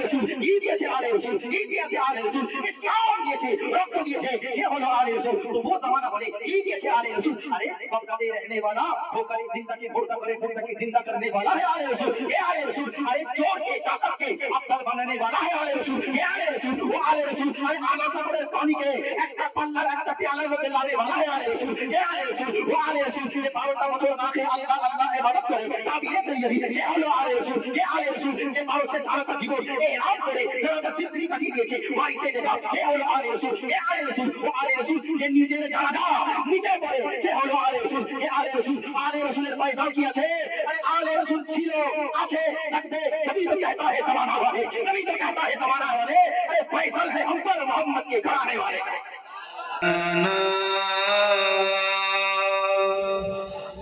রসুল কি দিয়েছে আলে রসুল কি দিয়েছে আলে রসুল ইসলাম দিয়েছে রক্ত দিয়েছে সে হলো আলে রসুল তো वो जमाना বলে কি দিয়েছে আলে রসুল আরে बगदादे रहने वाला होकर जिंदा के मुर्दा करे मुर्दा के जिंदा करने वाला है आले रसूल ये आले रसूल अरे चोर के ताकत के अब्दल बनाने वाला है आले रसूल ये आले रसूल वो आले रसूल अरे आला सागरेर पानी के একটা পাল্লার একটা পেয়ালার মধ্যে লানে वाला है आले रसूल ये आले रसूल वो आले रसूल যে 12টা বছর না খেয়ে আল্লাহ আল্লাহ ইবাদত করে সাবিরে তৈরি সে হলো আলে রसूल ये आले रसूल যে 12 से সারাটা জীবন এই রাত করে সারাটা জিন্দগি কাটিয়ে দিয়েছে বাড়িতে দেখা সে হলো আলে রसूल ये आले रसूल वो आले रसूल যে নিজের জানাজা নিজে পড়ে সে হলো আলে রसूल ये आले रसूलेर पैसा की আছে अरे आले रसूल ছিল আছে থাকবে नबी तो कहता है जमाना वाले नबी तो कहता है जमाना वाले अरे फैसल है हम पर मोहम्मद के घराने वाले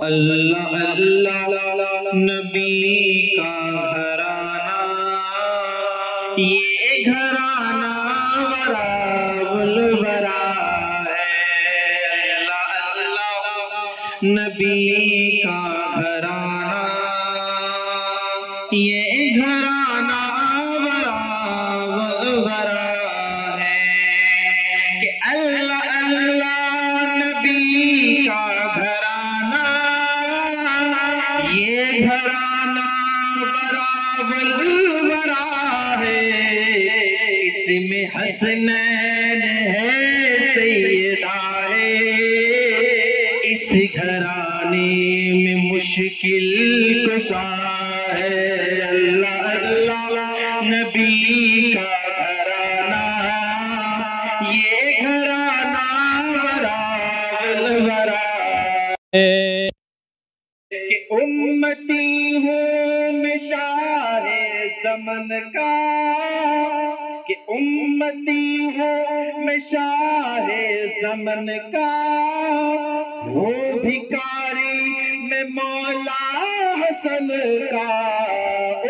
अल्लाह अल्लाह नबी का घराना ये घराना वरावल वरा है अल्लाह अल्लाह नबी का घराना ये घराना वरावल वरा है कि अल्लाह अल्लाह नबी का घराना ये घराना बरावल वरा है इसमें हसनैन है सैयदा है इस घराने में मुश्किल कुशा है अल्लाह अल्लाह नबी का घराना ये घराना वरावल वरा कि उम्मती हूँ मैं शाहे ज़मन का कि उम्मती हूँ मैं शाहे ज़मन का वो भिखारी मैं मौला हसन का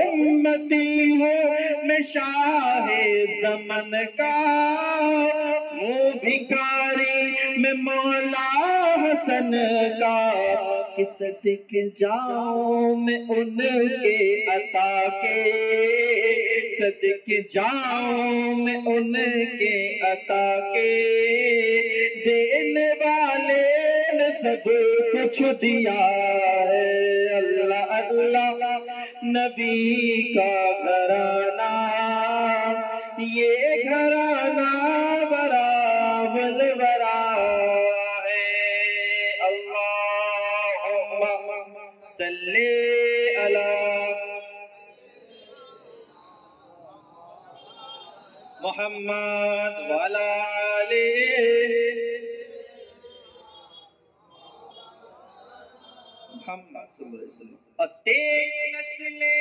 उम्मती हूँ मैं शाहे ज़मन का वो भिखारी मैं मौला हसन का कि सदक जाऊं मैं उनके अता के सदक जाऊं मैं उनके अता के देने वाले ने सब कुछ दिया है अल्लाह अल्लाह नबी का घराना ये घराना वरावल वरा सल्ले अला मुहम्मद वाला आले मुहम्मद सल्लल्लाहु अलैहि वसल्लम और तेरी नस्ले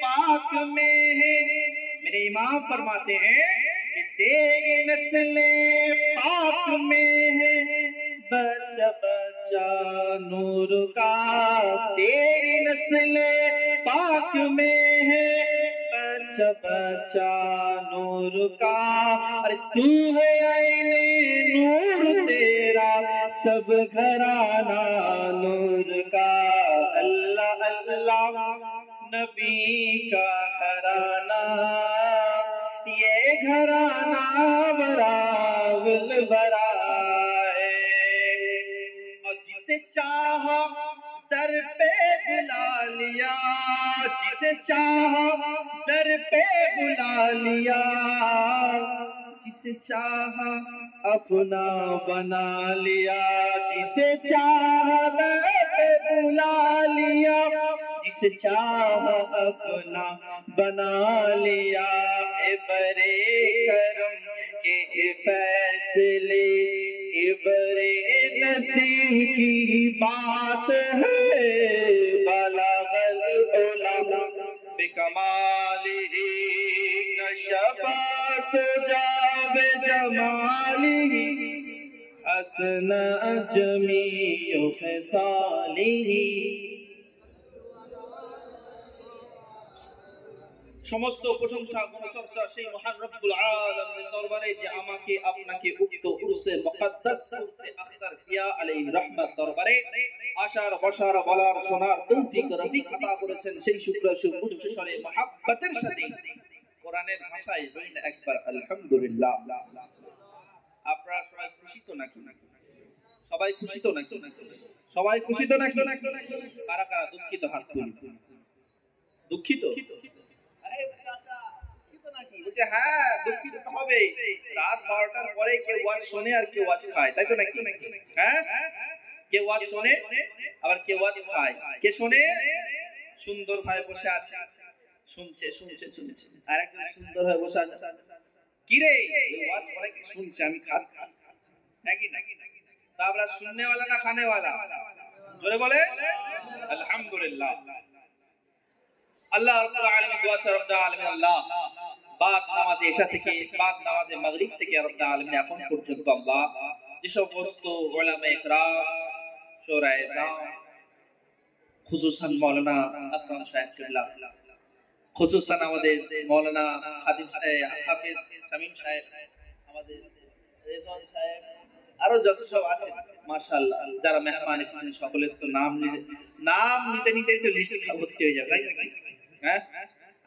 पाक में है मेरे इमाम फरमाते हैं कि तेरी नस्ले पाक में है बच्चा बच्चा नूर का तेरी नस्ल पाक में है बच्चा बच्चा नूर का अरे तू है आईने नूर तेरा सब घराना नूर का अल्लाह अल्लाह नबी का घराना ये घराना वरावल वरा जिसे चाहा दर पे बुला लिया जिसे चाहा दर पे बुला लिया जिसे चाहा अपना बना लिया जिसे चाहा दर पे बुला लिया जिसे चाहा अपना बना लिया ए बरे करम के फैसले इबरे नसीह की बात है बलगल उलमा बिकमालिही नशबत जाबे जमालिही हसन जमीउ खिसालिही সমস্ত প্রশংসা গুণচর্চা সেই মহান রব্বুল আলামিনের দরবারে যে আমাকে আপনাকে উক্ত উরসে মুকদ্দাস উরসে আখতার কিয়া আলাইহি রাহমাত দরবারে আশার বশার বলার শোনার তৌফিক রফিক আতা করেছেন সেই শুকর উচ্চ স্বরে মহব্বতের সাথে কোরআনের ভাষায় বলেন একবার আলহামদুলিল্লাহ। আপনারা সবাই খুশি তো নাকি? সবাই খুশি তো নাকি? সবাই খুশি তো নাকি? কারা কারা দুঃখিত হাত তুলুন। দুঃখিত? আরে চাচা দুঃখিত নাকি? বলছে হ্যাঁ দুঃখিত তো হবে। রাত 12টার পরে কেউ ওয়াজ শোনে আর কেউ ওয়াজ খায়, তাই তো নাকি? হ্যাঁ, কেউ ওয়াজ শোনে আবার কেউ ওয়াজ খায়। কে শোনে? সুন্দর ভাই বসে আছে, শুনছে শুনছে শুনছে, আর একজন সুন্দর হয়ে বসে আছে, কি রে ওয়াজ পড়ে কি শুনছে, আমি খাচ্ছি নাকি নাকি? তা আমরা শুননে वाला না খানে वाला? জোরে বলে আলহামদুলিল্লাহ। আল্লাহ রাব্বুল আলামিন দোয়া করে রব্বুল আলামিন আল্লাহ বাদ নামাজে এশা থেকে বাদ নামাজে মাগরিব থেকে রব্বুল আলামিন এখন পর্যন্ত আল্লাহ যে সমস্ত উলামায়ে কেরাম, শোরায়ে জাম, খুসুসান মাওলানা আকরাম সাহেব কিবলা, খুসুসান আমাদের মাওলানা খাদিম সাহেব, হাফেজ শামীম সাহেব, আমাদের রেজওয়ান সাহেব, আরো যত সব আছে মাশাআল্লাহ, যারা মেহমান এসেছেন সকলের তো নাম নিতে নিতে তো লিস্ট ভর্তি হয়ে যাবে, হ্যাঁ।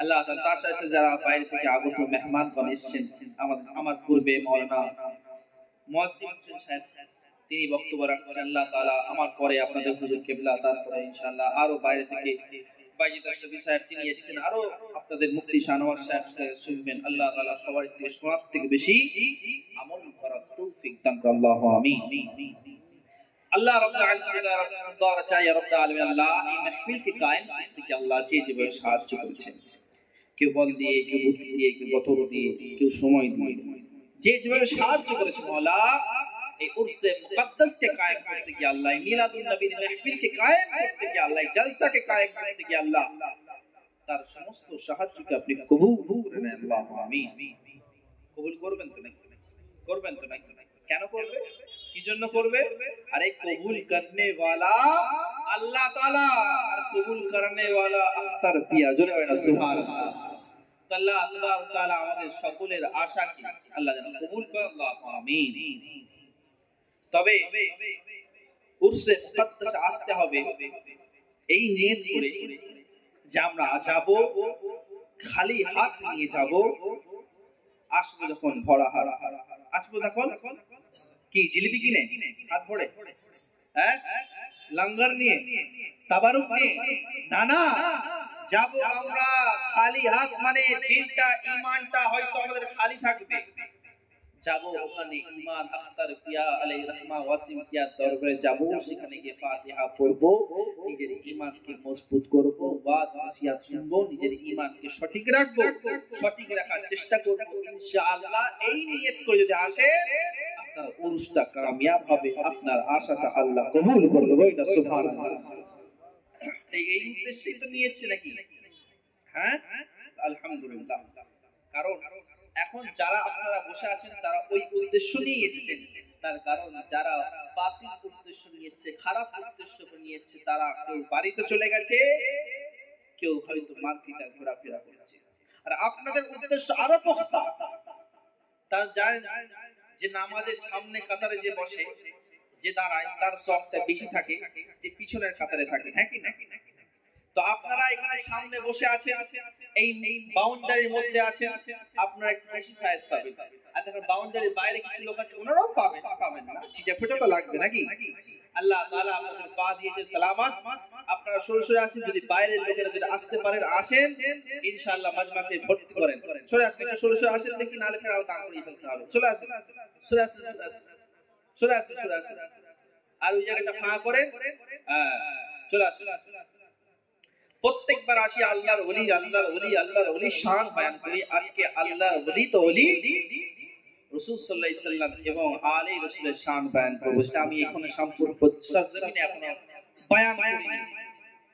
আল্লাহ তাআলা তার সাথে যারা বাইরে থেকে আগত মেহমানগণ এসেছেন, আমার পূর্বে মাওলানা মুয়াজ্জিম হোসেন সাহেব তিনি বক্তব্য রাখছেন, আল্লাহ তাআলা আমার পরে আপনাদের হুজুর কিবলা, তারপরে ইনশাআল্লাহ আরো বাইরে থেকে বাইজিদ আশরাফি সাহেব তিনি এসেছেন, আরো আপনাদের মুফতি শাহনওয়াজ সাহেব শুনবেন। আল্লাহ তাআলা সবার থেকে শোনার থেকে বেশি আমল করার তৌফিক দান করুন, আল্লাহু আমিন। আল্লাহ রাব্বুল আলামিন দোয়া চাই, ইয়া রাব্বুল আলামিন আল্লাহ এই মাহফিলকে কায়েম করতে কি আল্লাহ যেভাবে সাহায্য করেছেন, কেউ বল দিয়ে, কেউ বুদ্ধি দিয়ে, কেউ বতর দিয়ে, কেউ সময় দিয়ে, যেভাবে সাহায্য করেছেন মাওলা এই উরসে মুকদ্দাসকে কায়েম করতে গিয়ে আল্লাহ, মিলাদুন নবীর মাহফিলকে কায়েম করতে গিয়ে আল্লাহ, জলসাকে কায়েম করতে গিয়ে আল্লাহ তার সমস্ত সাহায্যকে আপনি কবুল করে নেন, আল্লাহু আমিন। কবুল করবেন তো নাকি? করবেন তো নাকি? কেন করবে? কি জন্য করবে? আরে কবুল করনে वाला আল্লাহ তাআলা আর কবুল করনে वाला আখতার পিয়া, জোরে বলেন সুবহানাল্লাহ। আল্লাহ তাবারক তাআলা আমাদের সকলের আশাকে আল্লাহ যেন কবুল করেন, আল্লাহু আমিন। তবে উরসে মুকদ্দাস আসতে হবে এই নিয়ত করে যে আমরা যাব, খালি হাত নিয়ে যাব, আসবো যখন ভরা হাত, আসবো যখন কি জিলিপি কিনে হাত ভরে, হ্যাঁ, লঙ্গর নিয়ে, তাবারুক নিয়ে, না না, যাব আমরা খালি হাত, মানে দিলটা ঈমানটা হয়তো আমাদের খালি থাকবে, যাব ওখানে ঈমান আখতার পিয়া আলাইহির রাহমা ওয়াসিম পিয়া দরবারে যাব, সেখানে গিয়ে ফাতিহা পড়ব, নিজের ঈমানকে মজবুত করব, ওয়াজ নসিহত শুনব, নিজের ঈমানকে সঠিক রাখব, সঠিক রাখার চেষ্টা করব ইনশাআল্লাহ। এই নিয়ত করে যদি আসে আপনার উরুসটা কামিয়াব হবে, আপনার আশাটা আল্লাহ কবুল করবে, বলেন সুবহানাল্লাহ। এই উদ্দেশ্যেই তো নিয়ে এসেছে নাকি? হ্যাঁ আলহামদুলিল্লাহ। কারণ এখন যারা আপনারা বসে আছেন তারা ওই উদ্দেশ্য নিয়ে এসেছেন, তার কারণ যারা বাতিল উদ্দেশ্য নিয়ে এসেছে, খারাপ উদ্দেশ্য নিয়ে এসেছে, তারা কেউ বাড়িতে চলে গেছে, কেউ হয়তো মার্কেটে ঘোরাফেরা করছে। আর আপনাদের উদ্দেশ্য আরো পোক্তা, তারা জানেন যে নামাজের সামনে কাতারে যে বসে, যে দাঁড়ায়, তার সওয়াবটা বেশি থাকে যে পিছনের কাতারে থাকে, হ্যাঁ কি না? তো আপনারা এখানে সামনে বসে আছেন, এই বাউন্ডারির মধ্যে আছেন, আপনারা একটু বেশি ফায়েজ পাবেন। আর দেখেন বাউন্ডারির বাইরে কিছু লোক আছে, ওনারাও পাবেন না, চিজা ফেটা তো লাগবে নাকি? আল্লাহ তাআলা আপনাদের পা দিয়েছে সালামত, আপনারা সরাসরি আসেন, যদি বাইরের লোকেরা যদি আসতে পারেন আসেন, ইনশাআল্লাহ মাজমাকে ভর্তি করেন। সরে আসেন, সরাসরি আসেন, দেখি নালে ফেরাও দাঁড় করিয়ে ফেলতে হবে। চলে আসেন, সরে আসেন, সরে আসেন, সরে আসেন, আর ওই জায়গাটা ফাঁকা করেন, চলে আসেন। প্রত্যেকবার আসি আল্লাহর ওলি, আল্লাহর ওলি, আল্লাহর ওলি শান বয়ান করি। আজকে আল্লাহর ওলি তো ওলি রাসূল সাল্লাল্লাহু আলাইহি সাল্লাম এবং আলে রাসূলের শান বয়ান করব, যেটা আমি এখানে সম্পূর্ণ সরজমিনে এখনো বয়ান করিনি।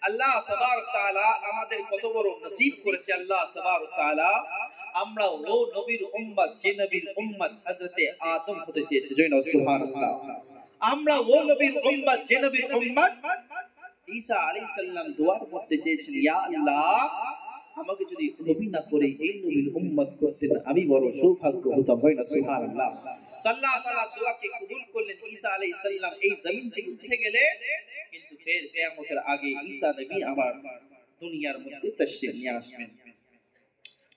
আল্লাহ তাবারক তাআলা আমাদের কত বড় নসিব করেছে, আল্লাহ তাবারক তাআলা আমরা ও নবীর উম্মত, যে নবীর উম্মত হযরতে আদম হতে চেয়েছে, জয় সুবহানাল্লাহ। আমরা ও নবীর উম্মত, যে নবীর উম্মত ঈসা আলাইহিস সালাম দোয়ার করতে চেয়েছেন, ইয়া আল্লাহ আমাকে যদি নবী না করে এই নবীর উম্মত করতেন আমি বড় সৌভাগ্য হতাম, হয় না সুবহানাল্লাহ। আল্লাহ তাআলা দোয়াকে কবুল করলেন। ঈসা আলাইহিস সালাম এই জমিন থেকে উঠে গেলে, কিন্তু ফের কিয়ামতের আগে ঈসা নবী আমার দুনিয়ার মধ্যে তাশরীফ নিয়ে আসবেন।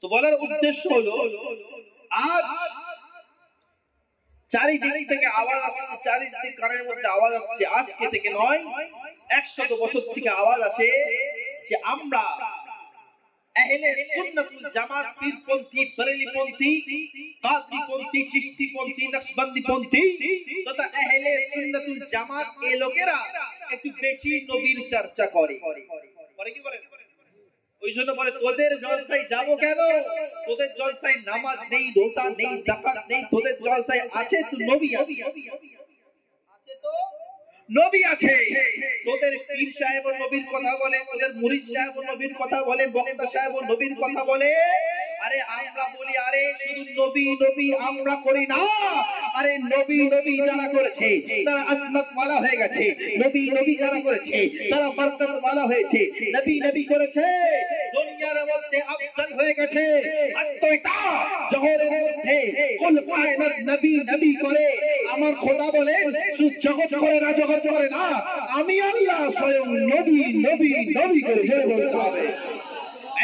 তো তো বলার উদ্দেশ্য হলো আজ চারিদিক থেকে আওয়াজ আসছে, চারিদিক কানের মধ্যে আওয়াজ আসছে, আজকে থেকে নয় 100 বছর থেকে আওয়াজ আসে যে আমরা আহলে সুন্নাতুল জামাত পীরপন্থী, বরেলীপন্থী, কাদরিপন্থী, চিশতিপন্থী, নকশবন্দিপন্থী তথা আহলে সুন্নাতুল জামাত এই লোকেরা একটু বেশি নবীর চর্চা করে। করে কি করে? ওই জন্য বলে তোদের জলসায় যাবো কেন? তোদের জলসায় নামাজ নেই, রোজা নেই, যাকাত নেই, তোদের জলসায় আছে তো নবী আছে। আছে তো নবী আছে। তোদের পীর সাহেব নবীর কথা বলে, তোদের মুরিদ সাহেব নবীর কথা বলে, বক্তা সাহেব নবীর কথা বলে। আরে আমরা বলি আরে শুধু নবী নবী আমরা করি না। আরে নবী নবী যারা করেছে তারা আসমাত ওয়ালা হয়ে গেছে। নবী নবী যারা করেছে তারা বরকত ওয়ালা হয়েছে। নবী নবী করেছে দুনিয়ার মধ্যে আফজল হয়ে গেছে। আত্মটা জহরের মধ্যে কুল কায়নাত নবী নবী করে। আমার খোদা বলেন শুধু জগৎ করে না, জগৎ করে না, আমি আল্লাহ স্বয়ং নবী নবী নবী করে জোরে বলতে হবে।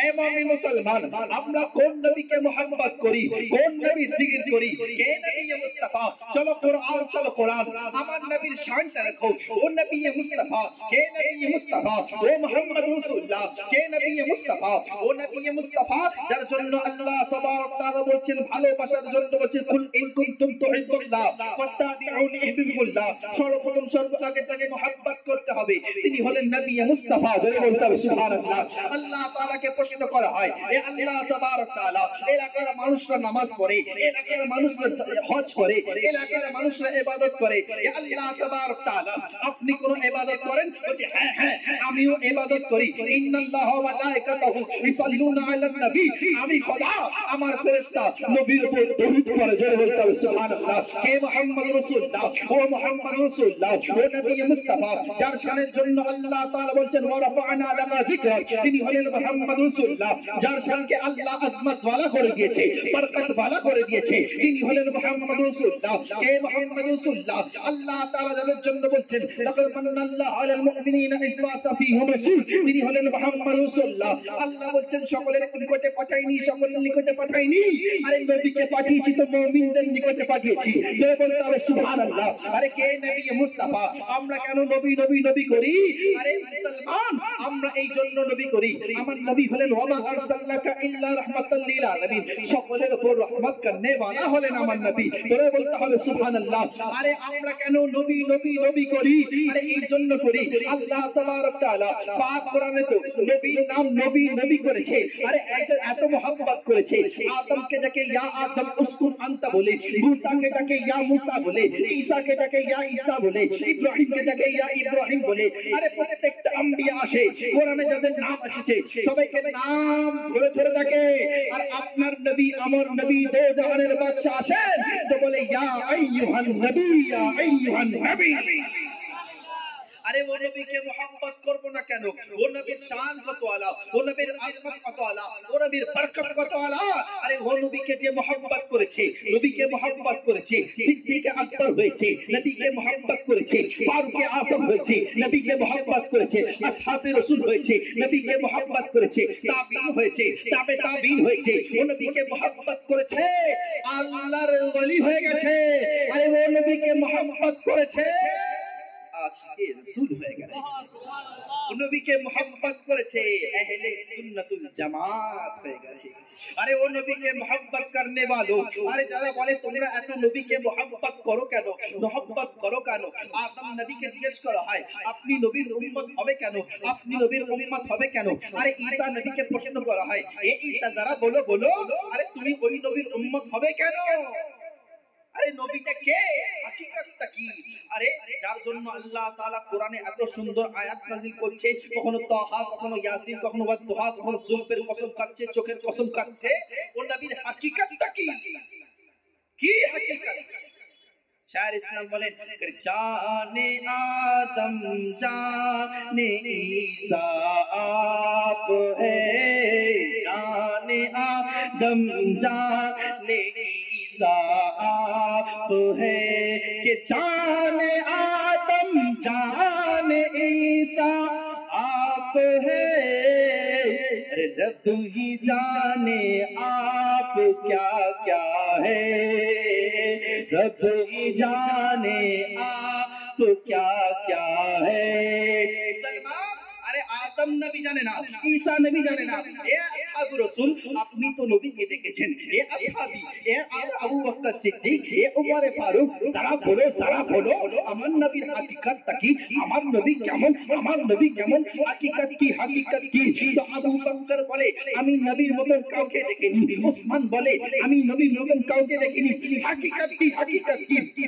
এমামি মুসলমান আমরা কোন নবীকে মোহাম্মত করি, কোন নবী জিকির করি, কে নবী মুস্তাফা? চলো কোরআন, চলো কোরআন। আমার নবীর শানটা দেখো। ও নবী মুস্তাফা, কে নবী মুস্তাফা? ও মুহাম্মদ রাসূলুল্লাহ, কে নবী মুস্তাফা? ও নবী মুস্তাফা যার জন্য আল্লাহ তাবারক তাআলা বলেন ভালোবাসার জন্য বলেন কুল ইন কুনতুম তুহিব্বুল্লাহ ফাত্তাবিউনি ইহবিবুল্লাহ। সর্বপ্রথম আগে তাকে মোহাম্মত করতে হবে, তিনি হলেন নবী মুস্তাফা। জোরে বলতে হবে সুবহানাল্লাহ। আল্লাহ তাআলাকে প্রশ্ন করা হয়, এ আল্লাহ তাবারক তাআলা এলাকার মানুষরা নামাজ পড়ে, এলাকার মানুষরা হজ করে, এলাকার মানুষরা ইবাদত করে, এ আল্লাহ তাবারক তাআলা আপনি কোন ইবাদত করেন? বলছে হ্যাঁ হ্যাঁ আমিও ইবাদত করি। ইন্নাল্লাহ ওয়া মালাইকাতাহু ইসাল্লুনা আলান নবী, আমি খোদা আমার ফেরেশতা নবীর উপর দরুদ পড়ে। জোরে বলতে হবে সুবহানাল্লাহ। হে মুহাম্মদ রাসূলুল্লাহ, ও মুহাম্মদ রাসূলুল্লাহ, ও নবী মুস্তাফা যার শানের জন্য আল্লাহ তাআলা বলেন ওয়া রাফা'না লাকা যিকরা, তিনি হলেন মুহাম্মদ রাসূলুল্লাহ যার শানকে আল্লাহ আজমত ওয়ালা করে দিয়েছে, বরকত ওয়ালা করে দিয়েছে, তিনি হলেন মুহাম্মদ রাসূলুল্লাহ। হে মুহাম্মদ রাসূলুল্লাহ আল্লাহ তাআলা যাদের জন্য বলেন লাকাদ মান্নাল্লাহু আলাল মুমিনিনা ইয বা'সা ফীহিম রাসূল, তিনি হলেন মুহাম্মদ রাসূলুল্লাহ। আল্লাহ বলেন সকলের নিকটে পাঠাইনি, সকলের নিকটে পাঠাইনি, আরে নবীকে পাঠিয়েছি তো মুমিনদের নিকটে পাঠিয়েছি। জোরে বলতে হবে সুবহানাল্লাহ। আরে কে নবী মুস্তাফা? আমরা কেন নবী নবী নবী করি? আরে মুসলমান আমরা এই জন্য নবী করি, আমার নবী হলেন ওয়া মা আরসালনাকা ইল্লা রাহমাতাল লিল আলামিন, সকলের উপর রহমত করনে वाला হলেন আমার নবী। জোরে বলতে হবে সুবহানাল্লাহ। আরে আমরা কেন নবী নবী নবী করি? আরে এই জন্য করি আল্লাহ তাবারক তাআলা পাক কোরআনে তো নবীর নাম নবী নবী করেছে। আরে এত মোহাম্মত করেছে, আদমকে যাকে ইয়া আদম উসকুন আনতা বলে, মুসাকে যাকে ইয়া মুসা বলে, ঈসাকে যাকে ইয়া ঈসা বলে, ইব্রাহিমকে যাকে ইয়া ইব্রাহিম বলে। আরে প্রত্যেকটা আম্বিয়া আসে কোরআনে যাদের নাম এসেছে সবাইকে নাম ধরে ধরে ডাকে। আর আপনার নবী আমার নবী দো জাহানের বাদশা আসেন তো বলে ইয়া আইয়ুহান নবী, ইয়া আইয়ুহান নবী। আরে ও নবীকে মোহাম্মত করব না কেন? ও নবীর শান কত আলা, ও নবীর আযমত কত আলা, ও নবীর বরকত কত আলা। আরে ও নবীকে যে মোহাম্মত করেছে, নবীকে মোহাম্মত করেছে, সিদ্দিক আকবর হয়েছে, নবীকে মোহাম্মত করেছে, ফারুক আযম হয়েছে, নবীকে মোহাম্মত করেছে, আসহাবে রাসূল হয়েছে, নবীকে মোহাম্মত করেছে, তাবিঈন হয়েছে, তাবে তাবিঈন হয়েছে, ও নবীকে মোহাম্মত করেছে, আল্লাহর ওলি হয়ে গেছে। আরে ও নবীকে মোহাম্মত করেছে, আশিকে রাসূল হয়ে গেছে। নবীকে মোহাম্মত করেছে, আহলে সুন্নাতুল জামাত হয়ে গেছে। আরে ও নবীকে মোহাম্মত করনে वालों, আরে যারা বলে তোমরা এত নবীকে মোহাম্মত করো কেন, মোহাম্মত করো কেন? আদম নবীকে জিজ্ঞেস করা হয় আপনি নবীর উম্মত হবে কেন, আপনি নবীর উম্মত হবে কেন? আরে ঈসা নবীকে প্রশ্ন করা হয় এ ঈসা যারা বলো বলো, আরে তুমি ওই নবীর উম্মত হবে কেন? আরে নবীটা কে, হাকিকতটা কি? আরে যার জন্য আল্লাহ তাআলা কোরআনে এত সুন্দর আয়াত নাযিল করছে, কখনো তাহা, কখনো ইয়াসিন, কখনো ওয়াদুহা, কখনো যুলফের কসম খাচ্ছে, চোখের কসম খাচ্ছে। ও নবীর হাকিকতটা কি? কি হাকিকত? शायर इस्लाम बोले जाने आदम जाने ईसा आप है, जाने आदम जाने ईसा आप है, कि जाने आदम जाने ईसा आप है, अरे रब ही जाने आप क्या क्या है, रब ही जाने आप क्या क्या है। सलमान, अरे आदम নবী জানে না, ঈসা নবী জানে না, এ আসহাবুর রাসূল আপনি তো নবীকে দেখেছেন, এ আসহাবী, এ আবু বকর সিদ্দিক, এ উমর ফারুক, যারা বলো আমার নবীর হাকিকতটা কি, আমার নবী কেমন, আমার নবী কেমন, হাকিকত কি। তো আবু বকর বলে আমি নবীর মতন কাউকে দেখিনি, ওসমান বলে আমি নবীর মতন কাউকে দেখিনি, হাকিকত কি।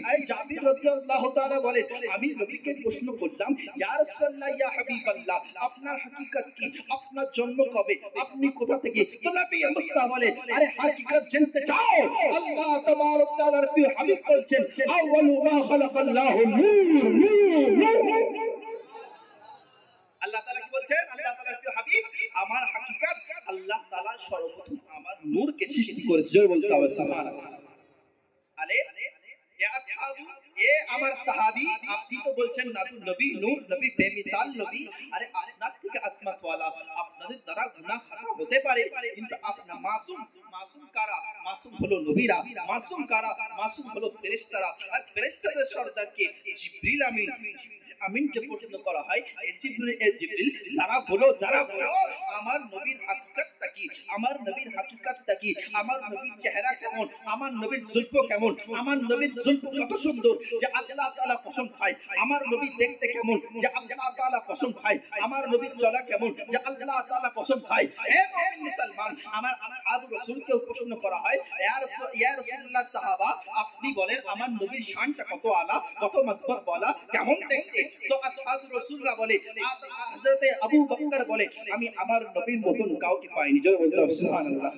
আয় জাবির রাদিয়াল্লাহু তাআলা বলে আমি নবীকে প্রশ্ন করলাম ইয়া রাসূলুল্লাহ ইয়া হাবিবাল্লাহ আপনার হাকিকত কি, আপনার জন্ম কবে, আপনি কোথা থেকে? তো নবী মুস্তাফা বলে আরে হাকিকত জানতে চাও, আল্লাহ তাবারক তাআলার প্রিয় হাবিব বলছেন আউয়ালু মা খালাকাল্লাহু নূর। আল্লাহ তাআলা কি বলছেন? আল্লাহ তাআলার প্রিয় হাবিব আমার হাকিকত আল্লাহ তাআলা সর্বপ্রথম আমার নূরকে সৃষ্টি করেছে। জয় বলতে হবে সুবহানাল্লাহ। আলে এ আসহাবু, এ আমার সাহাবী, আপনি তো বলছেন নবী নূর, নবী বেমিসাল নবী, আরে আপনার থেকে আসমাত ওয়ালা, আপনাদের দ্বারা গুনাহ খাতা হতে পারে, কিন্তু আপনার মাসুম কারা? মাসুম হলো নবীরা, মাসুম কারা? মাসুম হলো ফেরেশতারা, আর ফেরেশতাদের সর্দার কে? জিবরিল আমিন। আমিনকে প্রশ্ন করা হয় এ জিবরিল যারা বলো আমার নবীর হাকিকতটা কি, আমার নবীর হাকিকতটা কি, আমার নবীর চেহারা কেমন, আমার নবীর জুলফ কেমন, আমার নবীর জুলফ কত সুন্দর যে আল্লাহ তাআলা কসম খায়, আমার নবী দেখতে কেমন যে আল্লাহ তাআলা কসম খায়, আমার নবীর চলা কেমন যে আল্লাহ তাআলা কসম খায়। হে মুমিন মুসলমান, আমার আসহাবুর রাসূলকেও প্রশ্ন করা হয় ইয়া রাসূলুল্লাহ সাহাবা আপনি বলেন আমার নবীর শানটা কত আলা, কত মসবত বলা, কেমন দেখতে? তো আসহাবুর রাসূলরা বলে হযরতে আবু বকর বলে আমি আমার নবীর মতন কাউকে পাইনি। জয় বলতে হবে সুবহানাল্লাহ।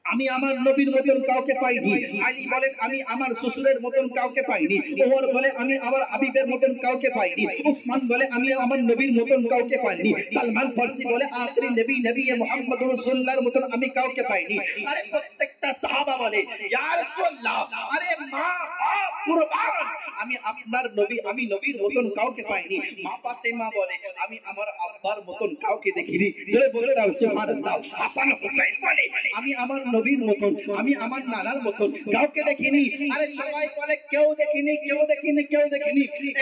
আমি আমার নবীর মতন কাউকে পাইনি। আলী বলেন আমি আমার শ্বশুরের মতন কাউকে পাইনি। ওমর বলে আমি আমার হাবিবের মতন কাউকে পাইনি। উসমান বলে আমি আমার নবীর মতন কাউকে পাইনি। সালমান ফারসি বলে আখিরি নবী মুহাম্মদুর রাসূলুল্লাহর মতন আমি কাউকে পাইনি। আরে প্রত্যেকটা সাহাবা বলে ইয়া রাসূলুল্লাহ, আরে মা বাপ কুরবান, আমি আপনার নবী, আমি নবীর মতন কাউকে পাইনি। মা ফাতেমা বলে আমি আমার আব্বার মতন কাউকে দেখিনি। জয় বলতে হবে সুবহানাল্লাহ। হাসান হুসাইন বলে আমি আমার নবীর মতন, আমি আমার নানার মতন কাউকে দেখিনি। আরে সবাই বলে কেউ দেখিনি।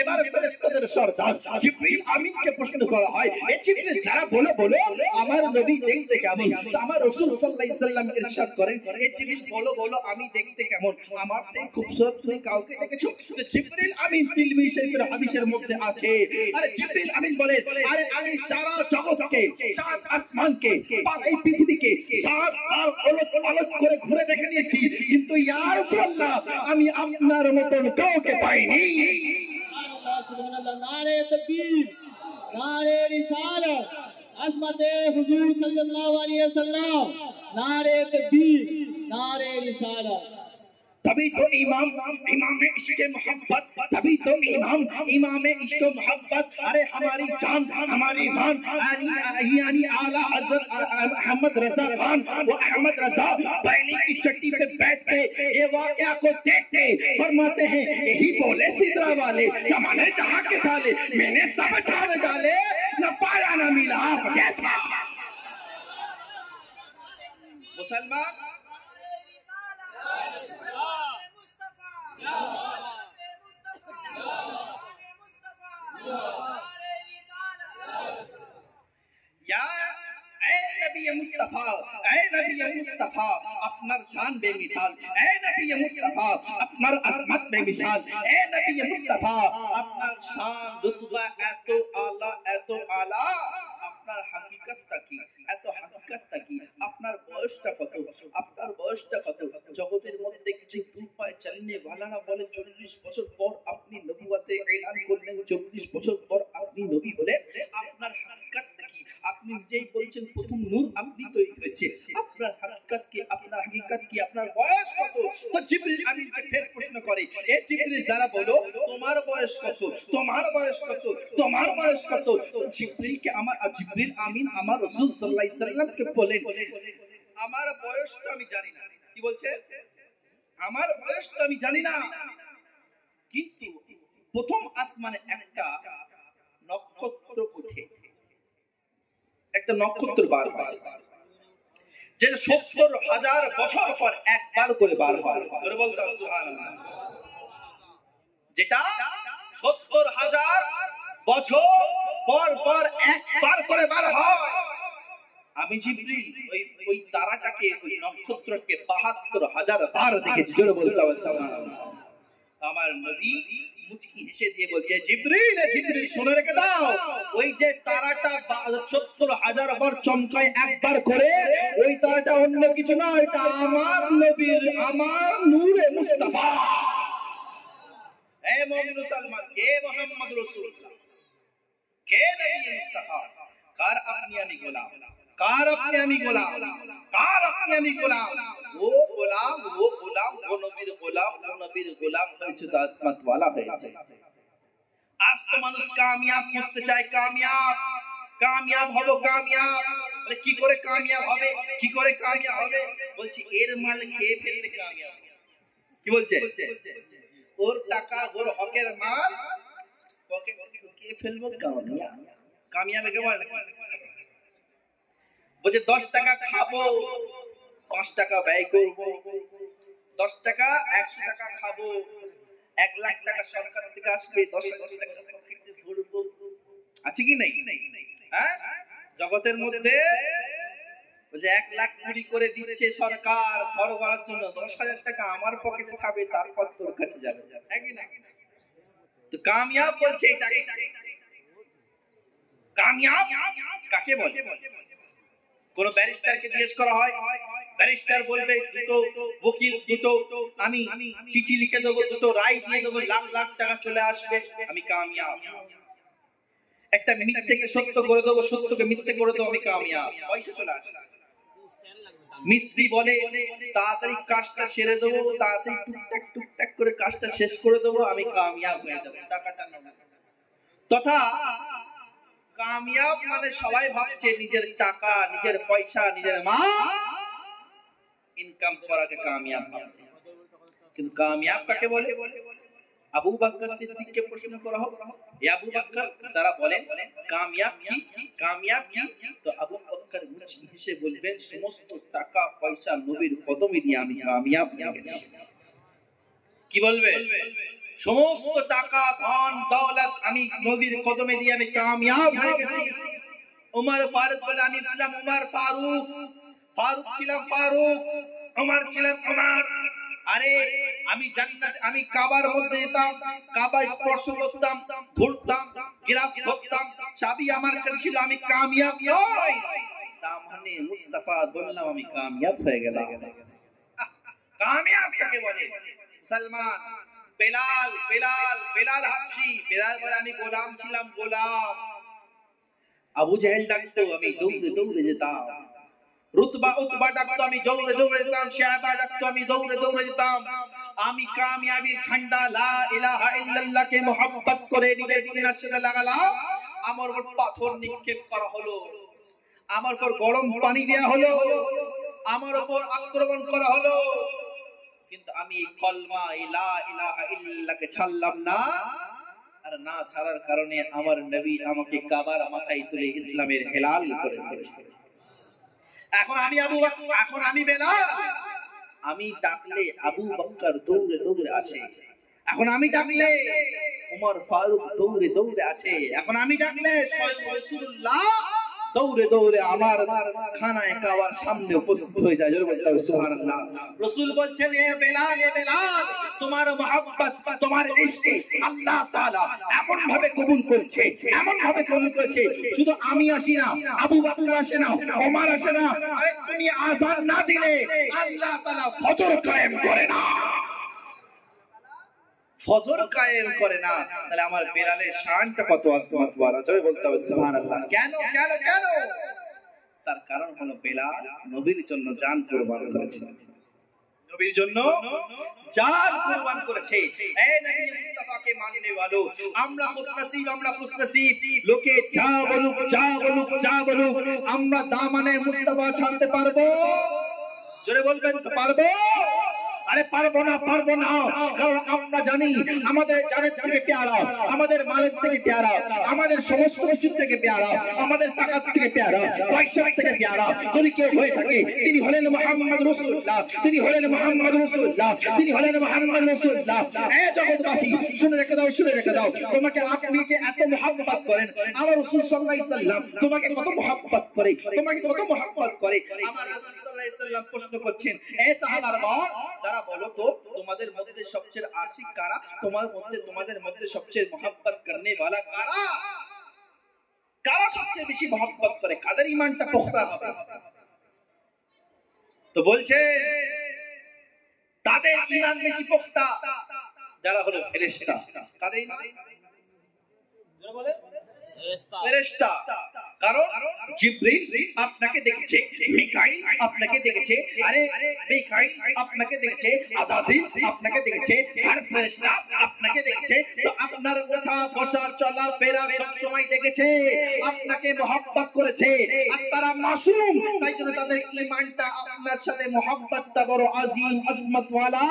এবার ফেরেশতাদের সর্দার জিবরিল আমিনকে প্রশ্ন করা হয় এ জিবরিল যারা বলো আমার নবী দেখতে কেমন? তো আমার রাসূল সাল্লাল্লাহু আলাইহি সাল্লাম ইরশাদ করেন এ জিবরিল বলো আমি দেখতে কেমন? আমার থেকে খুবসুরত তুমি কাউকে দেখেছো? তো জিবরিল আমিন তিলমি শরীফের হাদিসের মধ্যে আছে, আরে জিবরিল আমিন বলেন আরে আমি সারা জগৎকে, সাত আসমানকে, এই পৃথিবীকে সাত আর আলোক করে ঘুরে দেখে নিয়েছি, কিন্তু ইয়া রাসূলুল্লাহ আমি আপনার মতন কাউকে পাইনি। সুবহানাল্লাহ, নারে তাকবীর, নারে রিসালাত, আজমতে হুজুর সাল্লাল্লাহু আলাইহি ওয়াসাল্লাম, নারে তাকবীর, नारे रिसालत। तभी तो इमाम इश्क मोहब्बत, तभी तो इमाम इश्क मोहब्बत, अरे हमारी जान हमारी मान यानी आला हजरत अहमद रजा खान वो अहमद रजा बैली की चट्टी पे बैठ के ये वाकया को देखते फरमाते हैं यही बोले सिदरा वाले जमाने जहां के थाले मैंने सब छाड़ डाले न पाया न मिला आप जैसा। मुसलमान मुस्तफा अपना शान बेमिसाल, ए नबी मुस्तफा अपना अजमत बेमिसाल, ए नबी मुस्तफा अपना शान रुतबा এত আলা, আপনার হাকিকতটা কি, এত হাকিকতটা কি, আপনার বয়সটা কত, আপনার বয়সটা কত? জগতের মধ্যে কিছু দুপায় চালিয়ে ওয়ালারা বলে 40 বছর পর আপনি নবুয়তে এলান করলেন, 40 বছর পর আপনি নবী হলেন, আপনার হাকিকতটা কি? আপনি নিজেই বলছেন প্রথম নূর আপনি তৈরি হয়েছে, আপনার হাকিকত কি, আপনার হাকিকত কি, আপনার বয়স কত? তো জিবরিল আমিনকে ফের প্রশ্ন করে এ জিবরিল যারা বলো তোমার বয়স কত, তোমার বয়স কত, তোমার বয়স কত? তো জিবরিলকে জিবরিল আমিন আমার রাসূল সাল্লাল্লাহু আলাইহি সাল্লামকে বলেন আমার বয়সটা আমি জানি না। কি বলছে? আমার বয়সটা আমি জানি না, কিন্তু প্রথম আসমানে একটা নক্ষত্র ওঠে, একটা নক্ষত্র বার হয়, যে 70,000 বছর পর একবার করে বার হয়। জোরে বলতে হবে সুবহানাল্লাহ। যেটা 70,000 বছর পর পর একবার করে বার হয়। আমি জিবরিল ওই তারাটাকে, ওই নক্ষত্রকে 72,000 বার দেখেছি। জোরে বলতে হবে সুবহানাল্লাহ। আমার নবী মুচকি হেসে দিয়ে বলছে, জিবরিল জিবরিল শুনে রেখে দাও, ওই যে তারাটা 70,000 বার চমকায় একবার করে, ওই তারাটা অন্য কিছু না, এটা আমার নবীর, আমার নূরে মুস্তাফা। হে মুমিন মুসলমান, কে মুহাম্মদ রাসূলুল্লাহ, কে নবী মুস্তাফা, কার আপনি আমি গোলাম, কার আপনি আমি গোলাম, কার আপনি আমি গোলাম, ও গোলাম, ও গোলাম, ও নবীর গোলাম, ও নবীর গোলাম হয়েছে তো আসমাত ওয়ালা হয়েছে। আজ তো মানুষ কামিয়াব করতে চায়, কামিয়াব, কামিয়াব হবো, কামিয়াব। কি করে কামিয়াব হবে, কি করে কামিয়াব হবে? বলছি এর মাল খেয়ে ফেললে কামিয়াব। কি বলছে? ওর টাকা, ওর হকের মাল পকেটে ঢুকিয়ে ফেলবো, কামিয়াব। কামিয়াব কে বলে? বলছে 10 টাকা খাবো, 5 টাকা ব্যয় করবো, 10 টাকা 100 টাকা খাবো, 1 লাখ টাকা সরকার থেকে আসবে, 10,000 টাকা পকেটে ভরবো। আছে কি নাই? হ্যাঁ, জগতের মধ্যে বলছে 1 লাখ চুরি করে দিচ্ছে সরকার ঘর ভাড়ার জন্য, 10,000 টাকা আমার পকেটে খাবে, তারপর তোর কাছে যাবে। হ্যাঁ কি না? তো কামিয়াব বলছে এটাকে। কামিয়াব কাকে বলে? কোন ব্যারিস্টারকে জিজ্ঞেস করা হয়, ব্যারিস্টার বলবে দুটো উকিল, দুটো আমি চিঠি লিখে দেবো, দুটো রায় দিয়ে দেবো, লাখ লাখ টাকা চলে আসবে, আমি কামিয়াব। একটা মিথ্যেকে সত্য করে দেবো, সত্যকে মিথ্যে করে দেবো, আমি কামিয়াব, পয়সা চলে আসবে। মিস্ত্রি বলে তাড়াতাড়ি কাজটা সেরে দেবো, তাড়াতাড়ি টুকটাক টুকটাক করে কাজটা শেষ করে দেবো, আমি কামিয়াব হয়ে যাবো, টাকাটা নেবো। তথা কামিয়াব মানে সবাই ভাবছে নিজের টাকা, নিজের পয়সা, নিজের মা ইনকাম করাকে কামিয়াব ভাবছে। কিন্তু কামিয়াব কাকে বলে? আবু বকর সিদ্দিককে প্রশ্ন করা হোক, ইয়া আবু বকর, তারা বলেন কামিয়াব কি, কামিয়াব কি? তো আবু বকর মুচকি হেসে বলবেন, সমস্ত টাকা পয়সা নবীর কদমে দিয়ে আমি কামিয়াব হয়ে গেছি। কি বলবে? সমস্ত টাকা ধন দৌলত আমি নবীর কদমে দিয়ে আমি কামিয়াব হয়ে গেছি। উমর ফারুক বলে, আমি ছিলাম উমর ফারুক, ফারুক ছিলাম ফারুক, উমর ছিলাম উমর। আরে আমি জান্নাতে, আমি কাবার মধ্যে যেতাম, কাবা স্পর্শ করতাম, ঘুরতাম, গিরাফ ধরতাম, চাবি আমার কাছে ছিল, আমি কামিয়াব নই। দামানে মুস্তাফা বললাম, আমি কামিয়াব হয়ে গেলাম। কামিয়াব কাকে বলে? মুসলমান বেলাল, বেলাল, বেলাল হাবশি, বেলাল বলে আমি গোলাম ছিলাম, গোলাম। আবু জেহেল ডাকতো, আমি দৌড়ে দৌড়ে যেতাম। রুতবা উতবা ডাকতো, আমি দৌড়ে দৌড়ে যেতাম। শায়বা ডাকতো, আমি দৌড়ে দৌড়ে যেতাম। আমি কামিয়াবির ঝান্ডা লা ইলাহা ইল্লাল্লাহকে মুহাব্বত করে নিজের সিনার সাথে লাগালাম। আমার উপর পাথর নিক্ষেপ করা হলো, আমার উপর গরম পানি দেয়া হলো, আমার উপর আক্রমণ করা হলো, কিন্তু আমি এই কলমা লা ইলাহা ইল্লাল্লাহকে ছাড়লাম না। আর না ছাড়ার কারণে আমার নবী আমাকে কাবার মাথায় তুলে ইসলামের হেলাল করে দিয়েছে। এখন আমি আবু বকর, এখন আমি বেলাল, আমি ডাকলে আবু বকর দৌড়ে দৌড়ে আসে, এখন আমি ডাকলে উমর ফারুক দৌড়ে দৌড়ে আসে, এখন আমি ডাকলে স্বয়ং রাসূলুল্লাহ দৌড়ে দৌড়ে আমার খানায় কাবার সামনে উপস্থিত হয়ে যায়। জোরে বলতে হবে সুবহানাল্লাহ। রাসূল বলছেন, এ বেলাল, এ বেলাল, তোমার মহব্বত, তোমার ইশকে আল্লাহ তাআলা এমন ভাবে কবুল করেছে, এমন ভাবে কবুল করেছে, শুধু আমি আসি না, আবু বকর আসে না, ওমর আসে না, আরে তুমি আযান না দিলে আল্লাহ তাআলা ফজর কায়েম করে না, ফজর কায়েম করে না। তাহলে আমার বেলালের শানটা কত আজমত ওয়ালা। জোরে বলতে হবে সুবহানাল্লাহ। কেন কেন কেন? তার কারণ হলো বেলাল নবীর জন্য জান কুরবান করেছে, নবীর জন্য জান কুরবান করেছে। এই নবী মুস্তাফাকে মাননে वालों, আমরা খুশনসিব, আমরা খুশনসিব। লোকে যা বলুক, যা বলুক, যা বলুক, আমরা দামানে মুস্তাফা ছাড়তে পারবো? জোরে বলবেন তো পারবো? আরে পারবো না, কারণ আমরা জানি আমাদের জানের থেকে পেয়ারা, আমাদের মালের থেকে পেয়ারা, আমাদের সমস্ত কিছুর থেকে পেয়ারা, আমাদের টাকার থেকে পেয়ারা, পয়সার থেকে পেয়ারা যদি কেউ হয়ে থাকে, তিনি হলেন মুহাম্মদ রাসূলুল্লাহ, তিনি হলেন মুহাম্মদ রাসূলুল্লাহ, তিনি হলেন মুহাম্মদ রাসূলুল্লাহ। এ জগৎবাসী শুনে রেখে দাও, শুনে রেখে দাও, তোমাকে আপনি যে এত মুহাব্বত করেন, আমার রাসূল সাল্লাল্লাহু আলাইহি সাল্লাম তোমাকে কত মুহাব্বত করে, তোমাকে কত মুহাব্বত করে। আমার রাসূল সাল্লাল্লাহু আলাইহি সাল্লাম প্রশ্ন করছেন, এ সাহাবাগণ, যারা বলো তো তোমাদের মধ্যে সবচেয়ে আশিক কারা, তোমাদের মধ্যে সবচেয়ে মুহাব্বত করনে वाला কারা, কারা সবচেয়ে বেশি মুহাব্বত করে, কাদের ঈমানটা পোক্তা হবে? তো বলছে তাদের ঈমান বেশি পোক্তা যারা হলো ফেরেশতা। কাদের ঈমান? যারা বলে ফেরেশতা। কারণ জিবরিল আপনাকে দেখেছে, মিকাইল আপনাকে দেখেছে, আরে মিকাইল আপনাকে দেখেছে, আযাজিল আপনাকে দেখেছে, আর ফেরেশতা আপনাকে দেখেছে। তো আপনার ওঠা বসা চলা ফেরা সব সময় দেখেছে, আপনাকে মুহাব্বত করেছে। আর তারা মাসুম, তাই জন্য তাদের ঈমানটা আপনার সাথে মুহাব্বতটা বড় আযীম আজমত ওয়ালা।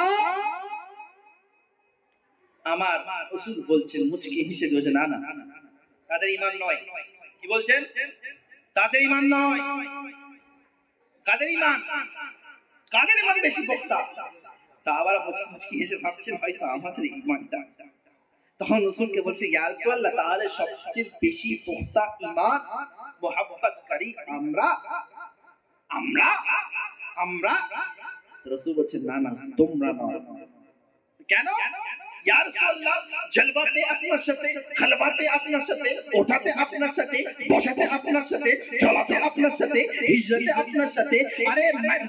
আমার রাসূল বলছেন, মুচকি হেসে বলছেন, না না তাদের ঈমান নয়। কি বলছেন? তাদের ঈমান নয়। কাদের ঈমান? কাদের ঈমান বেশি পোক্তা? সাহাবারা মুচকি হেসে ভাবছেন হয়তো আমাদের ঈমানটা। তখন রাসূলকে বলছে, ইয়া রাসূলুল্লাহ, তাহলে সবচেয়ে বেশি পোক্তা ঈমান মুহাব্বতকারী আমরা আমরা আমরা রাসূল বলছেন, না না তোমরা নয়। কেন? ইয়া রাসূলুল্লাহ, জলবাতে আপনার সাথে, খলবাতে আপনার সাথে, ওঠাতে আপনার সাথে, বসাতে আপনার সাথে, চলাতে আপনার সাথে, হিজরতে আপনার সাথে, আরে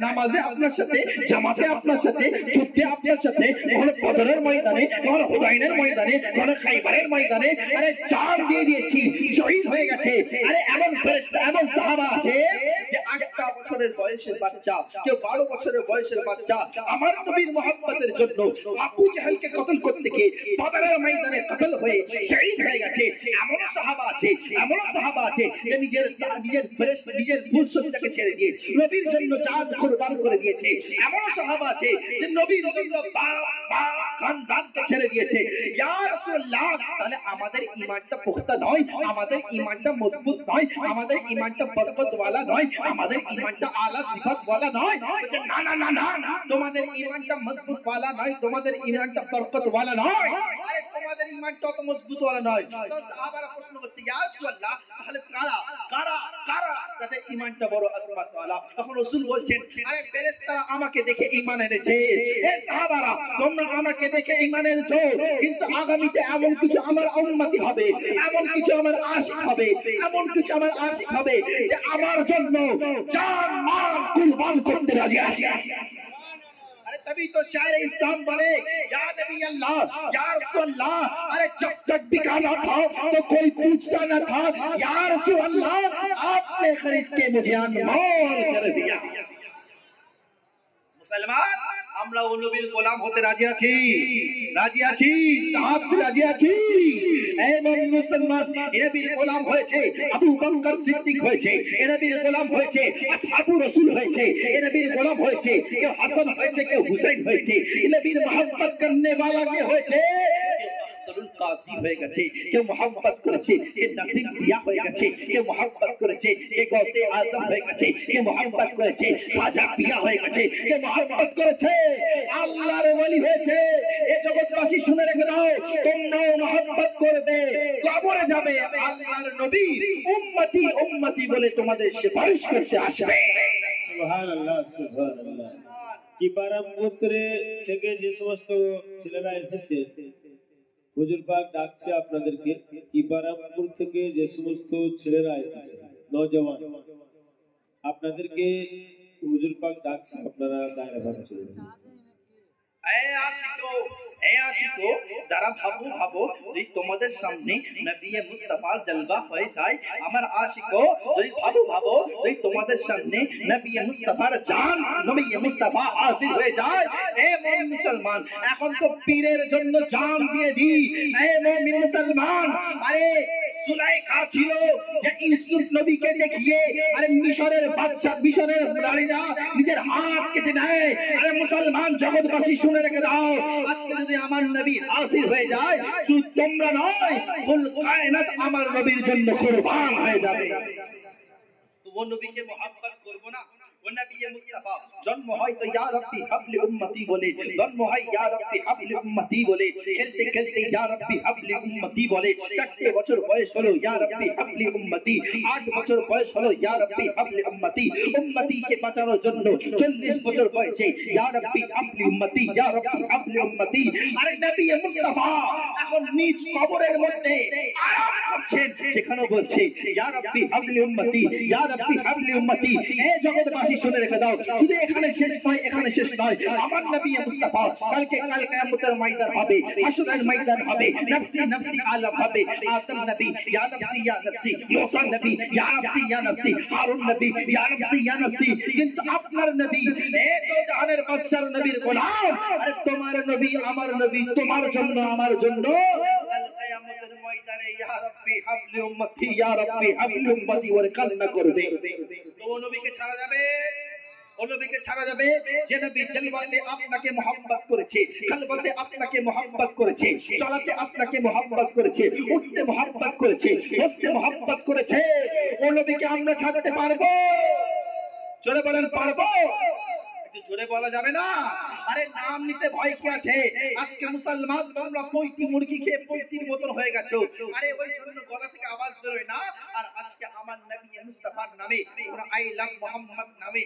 নামাজে আপনার সাথে, জামাতে আপনার সাথে, যুদ্ধে আপনার সাথে, ওখানে বদরের ময়দানে, ওখানে হুনাইনের ময়দানে, ওখানে খাইবারের ময়দানে, আরে জান দিয়ে দিয়েছি, শহীদ হয়ে গেছে। আরে এমন ফেরেশতা, এমন সাহাবা আছে যে 8টা বছরের বয়সের বাচ্চা, কেউ 12 বছরের বয়সের বাচ্চা আমার নবীর মুহাব্বতের জন্য আবু জাহেলকে কতল করতে গিয়ে বদরের ময়দানে কতল হয়ে শহীদ হয়ে গেছে। এমন সাহাবা আছে, এমন সাহাবা আছে যে নিজের ফেরেশতা, নিজের ফুল সজ্জাকে ছেড়ে দিয়ে নবীর জন্য জান কুরবান করে দিয়েছে। এমন সাহাবা আছে যে নবীর জন্য বাপ খানদানকে ছেড়ে দিয়েছে। ইয়া রাসূলুল্লাহ, তাহলে আমাদের ঈমানটা পুখতা নয়, আমাদের ঈমানটা মজবুত নয়, আমাদের ঈমানটা বরকত ওয়ালা নয়, আমাদের ঈমানটা আলা সিফাত ওয়ালা নয়। বলছে না না না না, তোমাদের ঈমানটা মজবুত ওয়ালা নয়, তোমাদের ঈমানটা বরকত ওয়ালা নয়, আরে তোমাদের ঈমানটা তো মজবুত ওয়ালা নয়। তো সাহাবারা প্রশ্ন করছে, ইয়া রাসূলুল্লাহ, তাহলে কারা কারা কারা যাদের ঈমানটা বড় আসমাত ওয়ালা? তখন রাসূল বলছেন, আরে ফেরেশতারা আমাকে দেখে ঈমান এনেছে। এ সাহাবারা, তোমরা আমাকে দেখে ঈমান এনেছো, কিন্তু আগামীতে এমন কিছু আমার উম্মতি হবে, এমন কিছু আমার আশিক হবে, এমন কিছু আমার আশিক হবে যে আমার জন্য জান মাল কুরবান করতে রাজি আছে। अरे तभी तो शायर इस्लाम बने, या नबी अल्लाह, या रसूल अल्लाह। अरे जब तक बिकाना था तो कोई पूछता न था, या रसूल अल्लाह आपने खरीद के मुझे अनमोल कर दिया। मुसलमान, আমরা ও নবীর গোলাম হতে রাজি আছি, রাজি আছি, হাত রাজি আছি। এই মুসলমান, এ নবীর গোলাম হয়েছে, আবু বকর সিদ্দিক হয়েছে, এ নবীর গোলাম হয়েছে, আসহাবু রাসূল হয়েছে, এ নবীর গোলাম হয়েছে, কেউ হাসান হয়েছে, কেউ হুসাইন হয়েছে, এ নবীর mohabbat করনে वाला কে হয়েছে, কাতি হয়ে গেছে, কেউ mohabbat করেছে, কে নাসিব পিয়া হয়ে গেছে, কেউ mohabbat করেছে, কে গৌসে আজম হয়ে গেছে, কে mohabbat করেছে, খাজা পিয়া হয়ে গেছে, কে mohabbat করেছে, আল্লাহর ওলি হয়েছে। এই জগৎবাসী শুনে রেখে দাও, তোমরাও mohabbat করবে, কবরে যাবে, আল্লাহর নবী উম্মতি উম্মতি বলে তোমাদের সুপারিশ করতে আসবে। সুবহানাল্লাহ, সুবহানাল্লাহ। কিপারামপুরে থেকে যে সমস্ত ছেলেরা এসেছে, হুজুর পাক ডাকছে আপনাদেরকে। কিপারামপুর থেকে যে সমস্ত ছেলেরা এসেছে, নওজওয়ান, আপনাদেরকে হুজুর পাক ডাকছে, আপনারা দায়রা ভাগ চলে যান। যারা ভাবো যদি তোমাদের সামনে নবী মুস্তাফার জলবা হয়ে যায়, আমার আশিকো যদি ভাবো যদি তোমাদের সামনে নবী মুস্তাফার জান, নবী মুস্তাফা হাজির হয়ে যায়, এ মুমিন মুসলমান, এখন তো পীরের জন্য জান দিয়ে দি। এ মুমিন মুসলমান, আরে সুলাইখা ছিল যে ইউসুফ নবীকে দেখিয়ে আরে মিশরের বাদশা মিশরের রানীরা নিজের হাত কেটে নেয়। আরে মুসলমান জগৎবাসী শুনে রেখে দাও, আজকে যদি আমার নবী হাজির হয়ে যায় শুধু তোমরা নয় কুল কায়নাত আমার নবীর জন্য কুরবান হয়ে যাবে। তো ও নবীকে মোহাব্বত করব না? ও নবী মুস্তাফা জন্ম হয় তো ইয়া রব্বি হাবলি উম্মতি বলে, জন্ম হয় ইয়া রব্বি হাবলি উম্মতি বলে, খেলতে খেলতে ইয়া রব্বি হাবলি উম্মতি বলে। 4 বছর বয়স হলো ইয়া রব্বি হাবলি উম্মতি, 8 বছর বয়স হলো ইয়া রব্বি হাবলি উম্মতি। উম্মতিকে বাঁচানোর জন্য 40 বছর বয়সে ইয়া রব্বি হাবলি উম্মতি, ইয়া রব্বি হাবলি উম্মতি। আরে নবী মুস্তাফা এখন নিজ কবরের মধ্যে আরাম করছেন, সেখানেও বলছে ইয়া রব্বি হাবলি উম্মতি, ইয়া রব্বি হাবলি উম্মতি। এ জগৎবাসী শুনে রেখে দাও, শুধু এখানে শেষ নয়, এখানে শেষ নয়। আমার নবী মুস্তাফা কাল কিয়ামতের ময়দান হবে, হাসরের ময়দান হবে, নফসি নফসি আলম হবে। আদম নবী ইয়া নফসি ইয়া নফসি, মুসা নবী ইয়া নফসি ইয়া নফসি, হারুন নবী ইয়া নফসি ইয়া নফসি। কিন্তু আপনার নবী এ তো জাহানের বাদশার নবীর গোলাম। আরে তোমার নবী আমার নবী, তোমার জন্য আমার জন্য কাল কিয়ামতের ময়দানে ইয়া রব্বি হাবলি উম্মতি, ইয়া রব্বি হাবলি উম্মতি ওরে কান্না করবে। তো নবীকে ছাড়া যাবে? ও নবীকে ছাড়া যাবে যে নবী জলওয়াতে আপনাকে মোহাব্বত করেছে, খালওয়াতে আপনাকে মোহাব্বত করেছে, চলাতে আপনাকে মোহাব্বত করেছে, উঠতে মোহাব্বত করেছে, বসতে মোহাব্বত করেছে। ও নবীকে আমরা ছাড়তে পারবো? জোরে বলেন পারবো? একটু জোরে বলা যাবে না? আরে নাম নিতে ভয় কি আছে? আজকে মুসলমান তোমরা পৈতি মুরগি খেয়ে পৈতির মতন হয়ে গেছো। আরে ওই জন্য গলা থেকে আওয়াজ বেরোয় না। আর আজকে আমার নবী মুস্তাফার নামে ওরা আই লাভ মোহাম্মদ নামে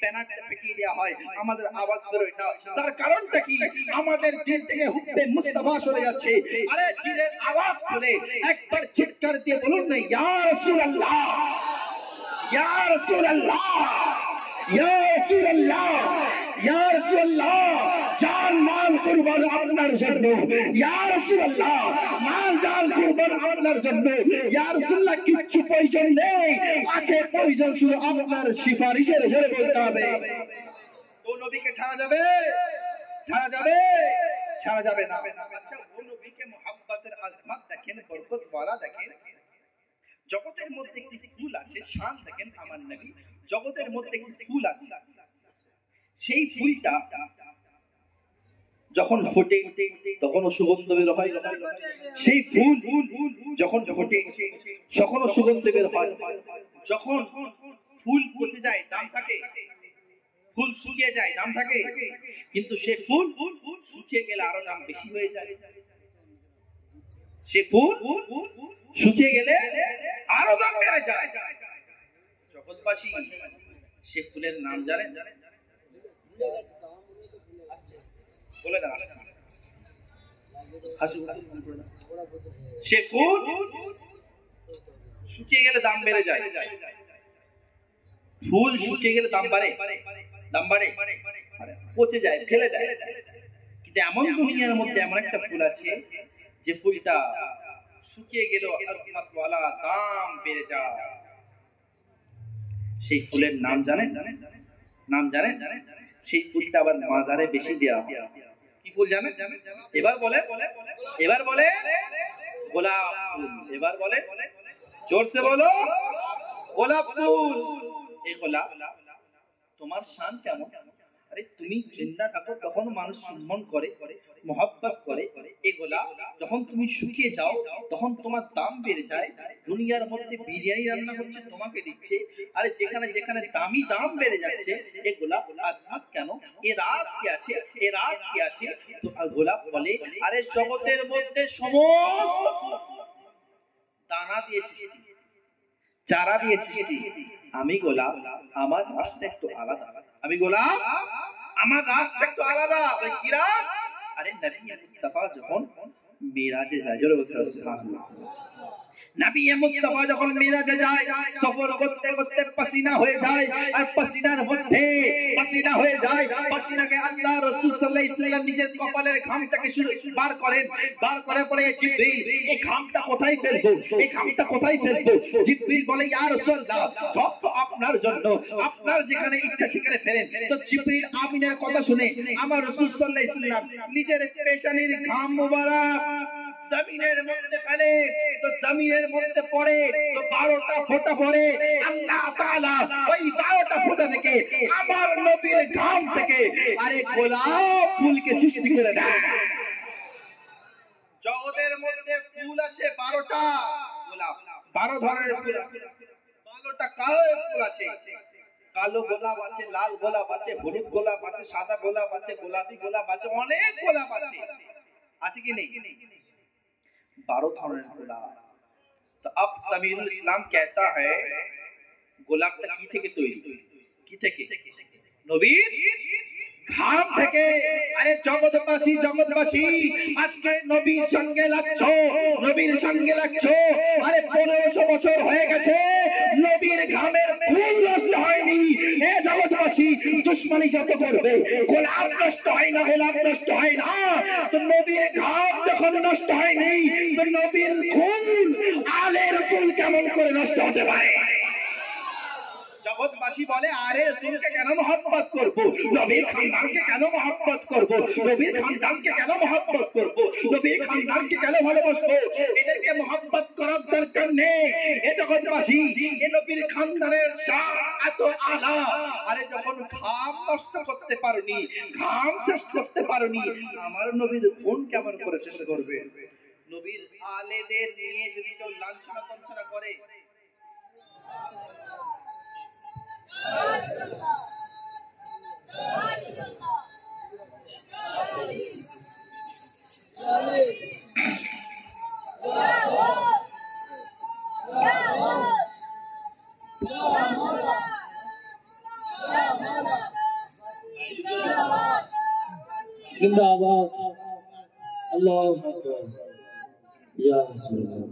ব্যানারটা ফেটিয়ে দেওয়া হয়, আমাদের আওয়াজ বেরোয় না। তার কারণটা কি? আমাদের দিল থেকে হুব্বে মুস্তাফা সরে যাচ্ছে। আরে জিনের আওয়াজ শুনে একবার চিৎকার দিয়ে বলুন না ইয়া রাসূলুল্লাহ, ইয়া রাসূলুল্লাহ, ইয়া রাসূলুল্লাহ, ইয়া রাসূলুল্লাহ। জান মাল কুরবান আপনার জন্য, ইয়া রাসূলুল্লাহ। মাল জান কুরবান আপনার জন্য, ইয়া রাসূলুল্লাহ। কিচ্ছু প্রয়োজন নেই, আছে প্রয়োজন শুধু আপনার সিফারিশের। জোরে বলতে হবে। তো নবীকে ছাড়া যাবে? ছাড়া যাবে? ছাড়া যাবে না। আচ্ছা ও নবীকে মোহাব্বতের আজমত দেখেন, বরকত ওয়ালা দেখেন। জগতের মধ্যে একটি ফুল আছে, শান দেখেন আমার নবী। জগতের মধ্যে একটি ফুল আছে, সেই ফুলটা যখন ফোটে তখনও সুগন্ধ বের হয়। সেই ফুল যখন ফোটে তখনও সুগন্ধ বের হয়। যখন ফুল পচে যায় দাম থাকে, ফুল শুকিয়ে যায় দাম থাকে, কিন্তু সে ফুল শুকিয়ে গেলে আরো দাম বেশি হয়ে যায়। সে ফুল শুকিয়ে গেলে আরো দাম বেড়ে যায়। জগৎবাসী সে ফুলের নাম জানেন? বলে দেন। সে ফুল শুকিয়ে গেলে দাম বেড়ে যায়। ফুল শুকিয়ে গেলে দাম বাড়ে? দাম বাড়ে? পচে যায়, ফেলে দেয়। কিন্তু এমন দুনিয়ার মধ্যে এমন একটা ফুল আছে যে ফুলটা শুকিয়ে গেলেও আজমত ওয়ালা, দাম বেড়ে যায়। সেই ফুলের নাম জানেন? নাম জানেন? সেই ফুলটা আবার মাজারে বেশি দেওয়া হয়। কি ফুল জানেন? এবার বলে, এবার বলে গোলাপ ফুল। এবার বলে, জোরসে বলো, গোলাপ ফুল। এই গোলাপ তোমার শান কেমন? আরে তুমি জিন্দা থাকো তখন মানুষ সম্মান করে, মোহাব্বত করে। এই গোলাপ যখন তুমি শুকিয়ে যাও তখন তোমার দাম বেড়ে যায়। দুনিয়ার মধ্যে বিরিয়ানি রান্না হচ্ছে, তোমাকে দিচ্ছে। আরে যেখানে যেখানে দামি দাম বেড়ে যাচ্ছে, এই গোলাপ আজমত কেন? এ রাজ কি আছে? এ রাজ কি আছে? তো গোলাপ বলে, আরে জগতের মধ্যে সমস্ত দানা দিয়ে সৃষ্টি, চারা দিয়ে সৃষ্টি। আমি গোলাপ, আমার রাস্তা একটু আলাদা। আমি গোলাপ, আমার রাস্তা একটু আলাদা। কি রাজ? আরে নবী মুস্তাফা যখন মিরাজে যায়, জোরে বলতে হবে সুবহানাল্লাহ। নবী মুস্তাফা যখন মিরাজে যায়, সফর করতে করতে পাসিনা হয়ে যায়। আর পাসিনার মধ্যে পাসিনা হয়ে যায়, পাসিনাকে আল্লাহ রাসূল সাল্লাল্লাহু আলাইহি ওয়াসাল্লাম নিজের কপালের ঘামটাকে বার করেন। বার করে পরে জিবরিল, এই ঘামটা কোথায় ফেলবো? এই ঘামটা কোথায় ফেলবো? জিবরিল বলে, ইয়া রাসূলুল্লাহ, সব তো আপনার জন্য, আপনার যেখানে ইচ্ছা সেখানে ফেলেন। তো জিবরিল আমিনের কথা শুনে আমার রাসূল সাল্লাল্লাহু আলাইহি ওয়াসাল্লাম নিজের পেশানির ঘাম মুবারক জমিনের মধ্যে ফেলে তো জমিনের মধ্যে পড়ে তো 12টা ফোঁটা পড়ে আল্লাহ তাআলা ওই 12টা ফোঁটা থেকে আমার নবীর ঘাম থেকে আরে গোলাপ ফুলকে সৃষ্টি করে দেয়। জগতের মধ্যে ফুল আছে 12টা, গোলাপ 12 ধরনের ফুল আছে, 12টা কালারের ফুল আছে। কালো গোলাপ আছে, লাল গোলাপ আছে, হলুদ গোলাপ আছে, সাদা গোলাপ আছে, গোলাপি গোলাপ আছে, অনেক গোলাপ আছে, আছে কি নেই? 12 ধরনের গোলাপ। তো अब समीरुल इस्लाम कहता है গোলাপটা কি থেকে তৈরি? কি থেকে? নবীর ঘাম থেকে। আরে জগৎবাসী আজকে নবীর সঙ্গে লাগছো, নবীর সঙ্গে লাগছো। আরে 1500 বছর হয়ে গেছে, নবীর ঘামের ফুল নষ্ট হয়নি। এ জগৎবাসী, দুশ্মনী যত করবে, গোলাপ নষ্ট হয় না, গোলাপ নষ্ট হয় না। তো নবীর ঘাম যখন নষ্ট হয়নি, তো নবীর ফুল আলে রাসূল কেমন করে নষ্ট হতে পারে? জগৎবাসী বলে আরে রাসূলকে কেন মহব্বত করব, নবীর খানদানকে কেন মহব্বত করব, নবীর খানদানকে কেন মহব্বত করব, নবীর খানদানকে কেন ভালোবাসবো? এদেরকে মহব্বত করার দরকার নেই। এ জগৎবাসী, এ নবীর খানদানের শান এত আলা। আরে যখন ঘাম নষ্ট করতে পারোনি, ঘাম শেষ করতে পারোনি, আমার নবীর গুণ কেমন করে শেষ করবে? নবীর আলেদের নিয়ে যদি কেউ লাঞ্ছনা তঞ্ছনা করে, जिंदाबाद अल्लाह अकबर या रसूलुल्लाह।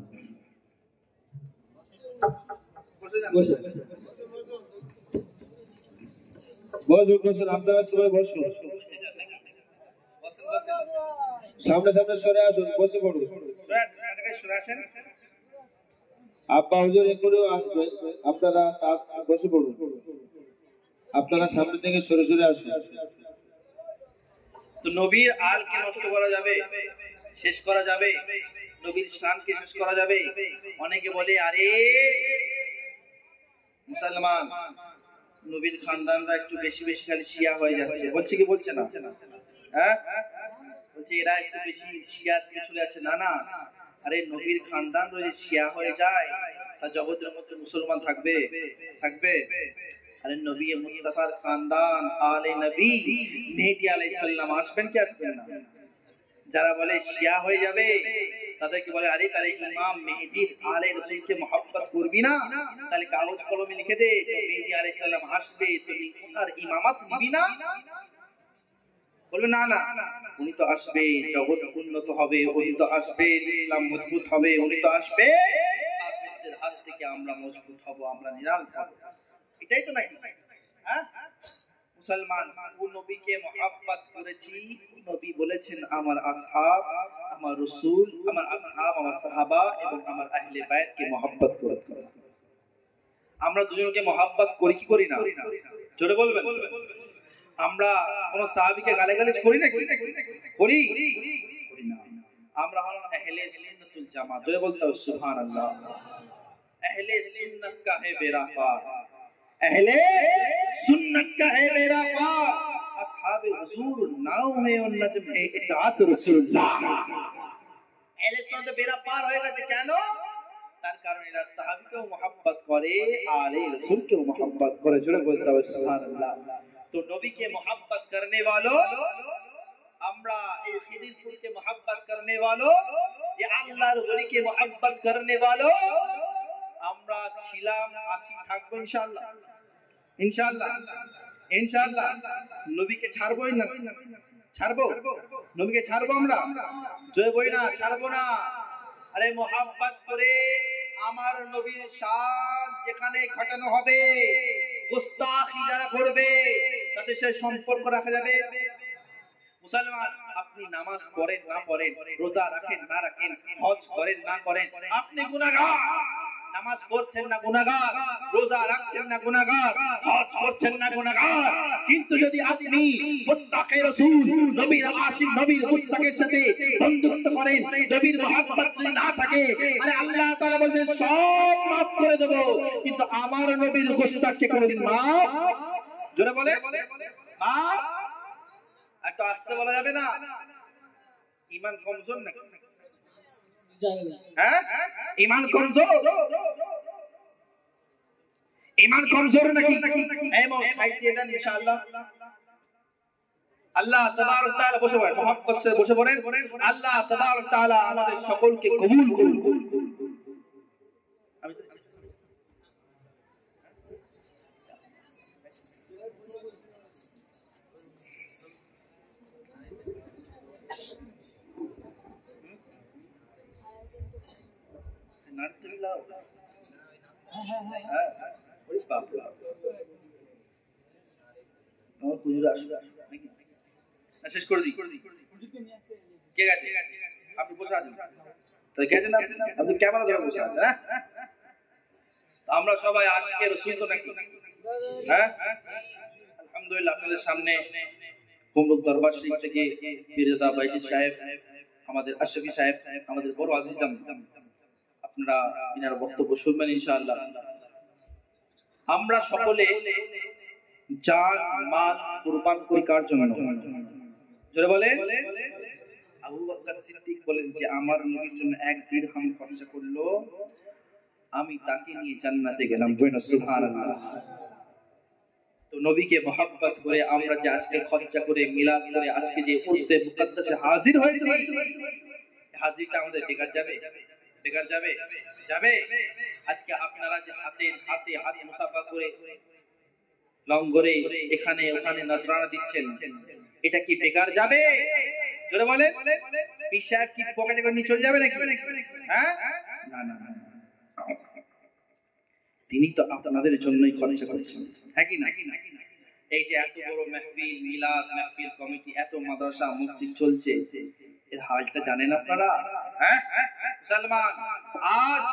বসুন আপনারা সবাই বসুন, সামনে সামনে সরে আসুন, বসে পড়ুন। আব্বা হুজুর এখনো আসবে, আপনারা বসে পড়ুন, আপনারা সামনে থেকে সরে সরে আসুন। তো নবীর আলকে নষ্ট করা যাবে, শেষ করা যাবে, নবীর শানকে শেষ করা যাবে। অনেকে বলে আরে মুসলমান নবীর খানদানরা একটু বেশি বেশি খালি শিয়া হয়ে যাচ্ছে, বলছে কি বলছে না? হ্যাঁ, বলছে এরা একটু বেশি শিয়ার দিকে চলে যাচ্ছে। না না, আরে নবীর খানদান যদি শিয়া হয়ে যায় তা জগতের মধ্যে মুসলমান থাকবে? থাকবে? আরে নবী মুস্তাফার খানদান আলে নবী মেহেদী আলাইহিস সালাম আসবেন কি আসবেন না? যারা বলে শিয়া হয়ে যাবে তাদেরকে বলে আরে তাহলে ইমাম মেহেদীর আলে রাসূলকে মহব্বত করবি না? তাহলে কাগজ কলমে লিখে দে যে মেহেদী আলাইহিস সালাম আসবে, তুমি ওনার ইমামত নিবি না? বলবে না না, উনি তো আসবে, জগৎ উন্নত হবে, উনি তো আসবে, ইসলাম মজবুত হবে, উনি তো আসবে, কাফেরদের হাত থেকে আমরা মজবুত হব, আমরা নিরাল হব। এটাই তো নাকি? হ্যাঁ, মুসলমান ও নবীকে মহব্বত করেছি। নবী বলেছেন আমার আসহাব, আমার রাসূল, আমার আসহাব, আমার সাহাবা এবং আমার আহলে বাইতকে মহব্বত করতে হবে। আমরা দুজনকে মহব্বত করি কি করি না? জোরে বলবেন। আমরা কোন সাহাবীকে গালাগালিজ করি নাকি? করি? করি না। আমরা হলাম আহলে সুন্নাতুল জামাত। জোরে বলতে হবে সুবহানাল্লাহ। আহলে সুন্নাত কা হে বেরা পার, अहले सुन्नत का है मेरा पार, असहाबे हुजूर नाव है और नजम है इताअत रसूलुल्लाह। अहले सुन्नत बेरा पार হয়ে গেছে কেন? তার কারণ এরা সাহাবীকেও মহব্বত করে, আলে রাসূলকেও মহব্বত করে। জোরে বলতে হবে সুবহানাল্লাহ। তো নবীকে মহব্বত करने वालों, আমরা এই খিদিরপুরকে মহব্বত करने वालों, ये আল্লাহর ওলিকে মহব্বত करने वालों আমরা ছিলাম, আছি, থাকবো ইনশাআল্লাহ। ইনশাআল্লাহ, ইনশাআল্লাহ। নবীকে ছাড়বই না? ছাড়বো? নবীকে ছাড়বো আমরা? জয় বই না, ছাড়বো না। আরে মহব্বত করে আমার নবীর শান যেখানে ঘটানো হবে, গোস্তাখি যারা করবে তাদের সাথে সম্পর্ক রাখা যাবে? মুসলমান, আপনি নামাজ পড়েন না পড়েন, রোজা রাখেন না রাখেন, হজ করেন না করেন, আপনি গুনাহগার। নামাজ পড়ছেন না গুনাহগার, রোজা রাখছেন না গুনাহগার, হজ করছেন না গুনাহগার, কিন্তু যদি আপনি মুস্তাকে রাসূল নবীর আশিক নবীর মুস্তাকের সাথে বন্ধুত্ব করেন, নবীর মহব্বত যদি না থাকে, আরে আল্লাহ তাআলা বলেন সব মাফ করে দেব, কিন্তু আমার নবীর মুস্তাককে কোনোদিন মাফ, জোরে বলে মাফ, এত আস্তে বলা যাবে না, ঈমান কমজোর নাকি? হ্যাঁ, ঈমান কমজোর, ঈমান কমজোর নাকি? এমন সাইডে দেন ইনশাআল্লাহ। আল্লাহ তাবারক তাআলা বসে পড়েন, মুহাব্বত সে বসে পড়েন। আল্লাহ তাবারক তাআলা আমাদের সকলকে কবুল করুন। শেষ করে দিই, কে গেছে? আপনি বসে আছেন তো, গেছেন আপনি ক্যামেরা ধরে বসে আছেন। হ্যাঁ, আমরা সবাই আশিকে রাসূল তো নাকি? হ্যাঁ, আলহামদুলিল্লাহ আপনাদের সামনে কুমরুক দরবার শরীফ থেকে পীরজাদা বাইজি সাহেব, আমাদের আশরাফি সাহেব, আমাদের বড় আজিজাম, আপনারা ইনার বক্তব্য শুনবেন ইনশাআল্লাহ। আমরা সকলে জান মাল কুরবান করি কার জন্য? জোরে বলে। আবু বকর সিদ্দিক বলেন যে আমার নবীর জন্য এক দিরহাম খরচা করলো, আমি তাকে নিয়ে জান্নাতে গেলাম। বলেন সুবহানাল্লাহ। তো নবীকে মহব্বত করে আমরা যে আজকে খরচা করে মিলাদ করে আজকে যে উরসে মুকদ্দাসে হাজির হয়েছি, হাজিরটা আমাদের বেকার যাবে? বেকার যাবে? যাবে। আজকে আপনারা যে হাতে মুসাফা করে লঙ্গরে এখানে ওখানে নজরানা দিচ্ছেন, এটা কি বেকার যাবে? জোরে বলেন। পীর সাহেব কি পকেটে করে নিয়ে চলে যাবে নাকি? হ্যাঁ, না না না, তিনি তো আপনাদের জন্যই খরচা করছেন, হ্যাঁ কি না? এই যে এত বড় মাহফিল, মিলাদ মাহফিল কমিটি, এত মাদ্রাসা মসজিদ চলছে, এর হালটা জানেন আপনারা? হ্যাঁ মুসলমান, আজ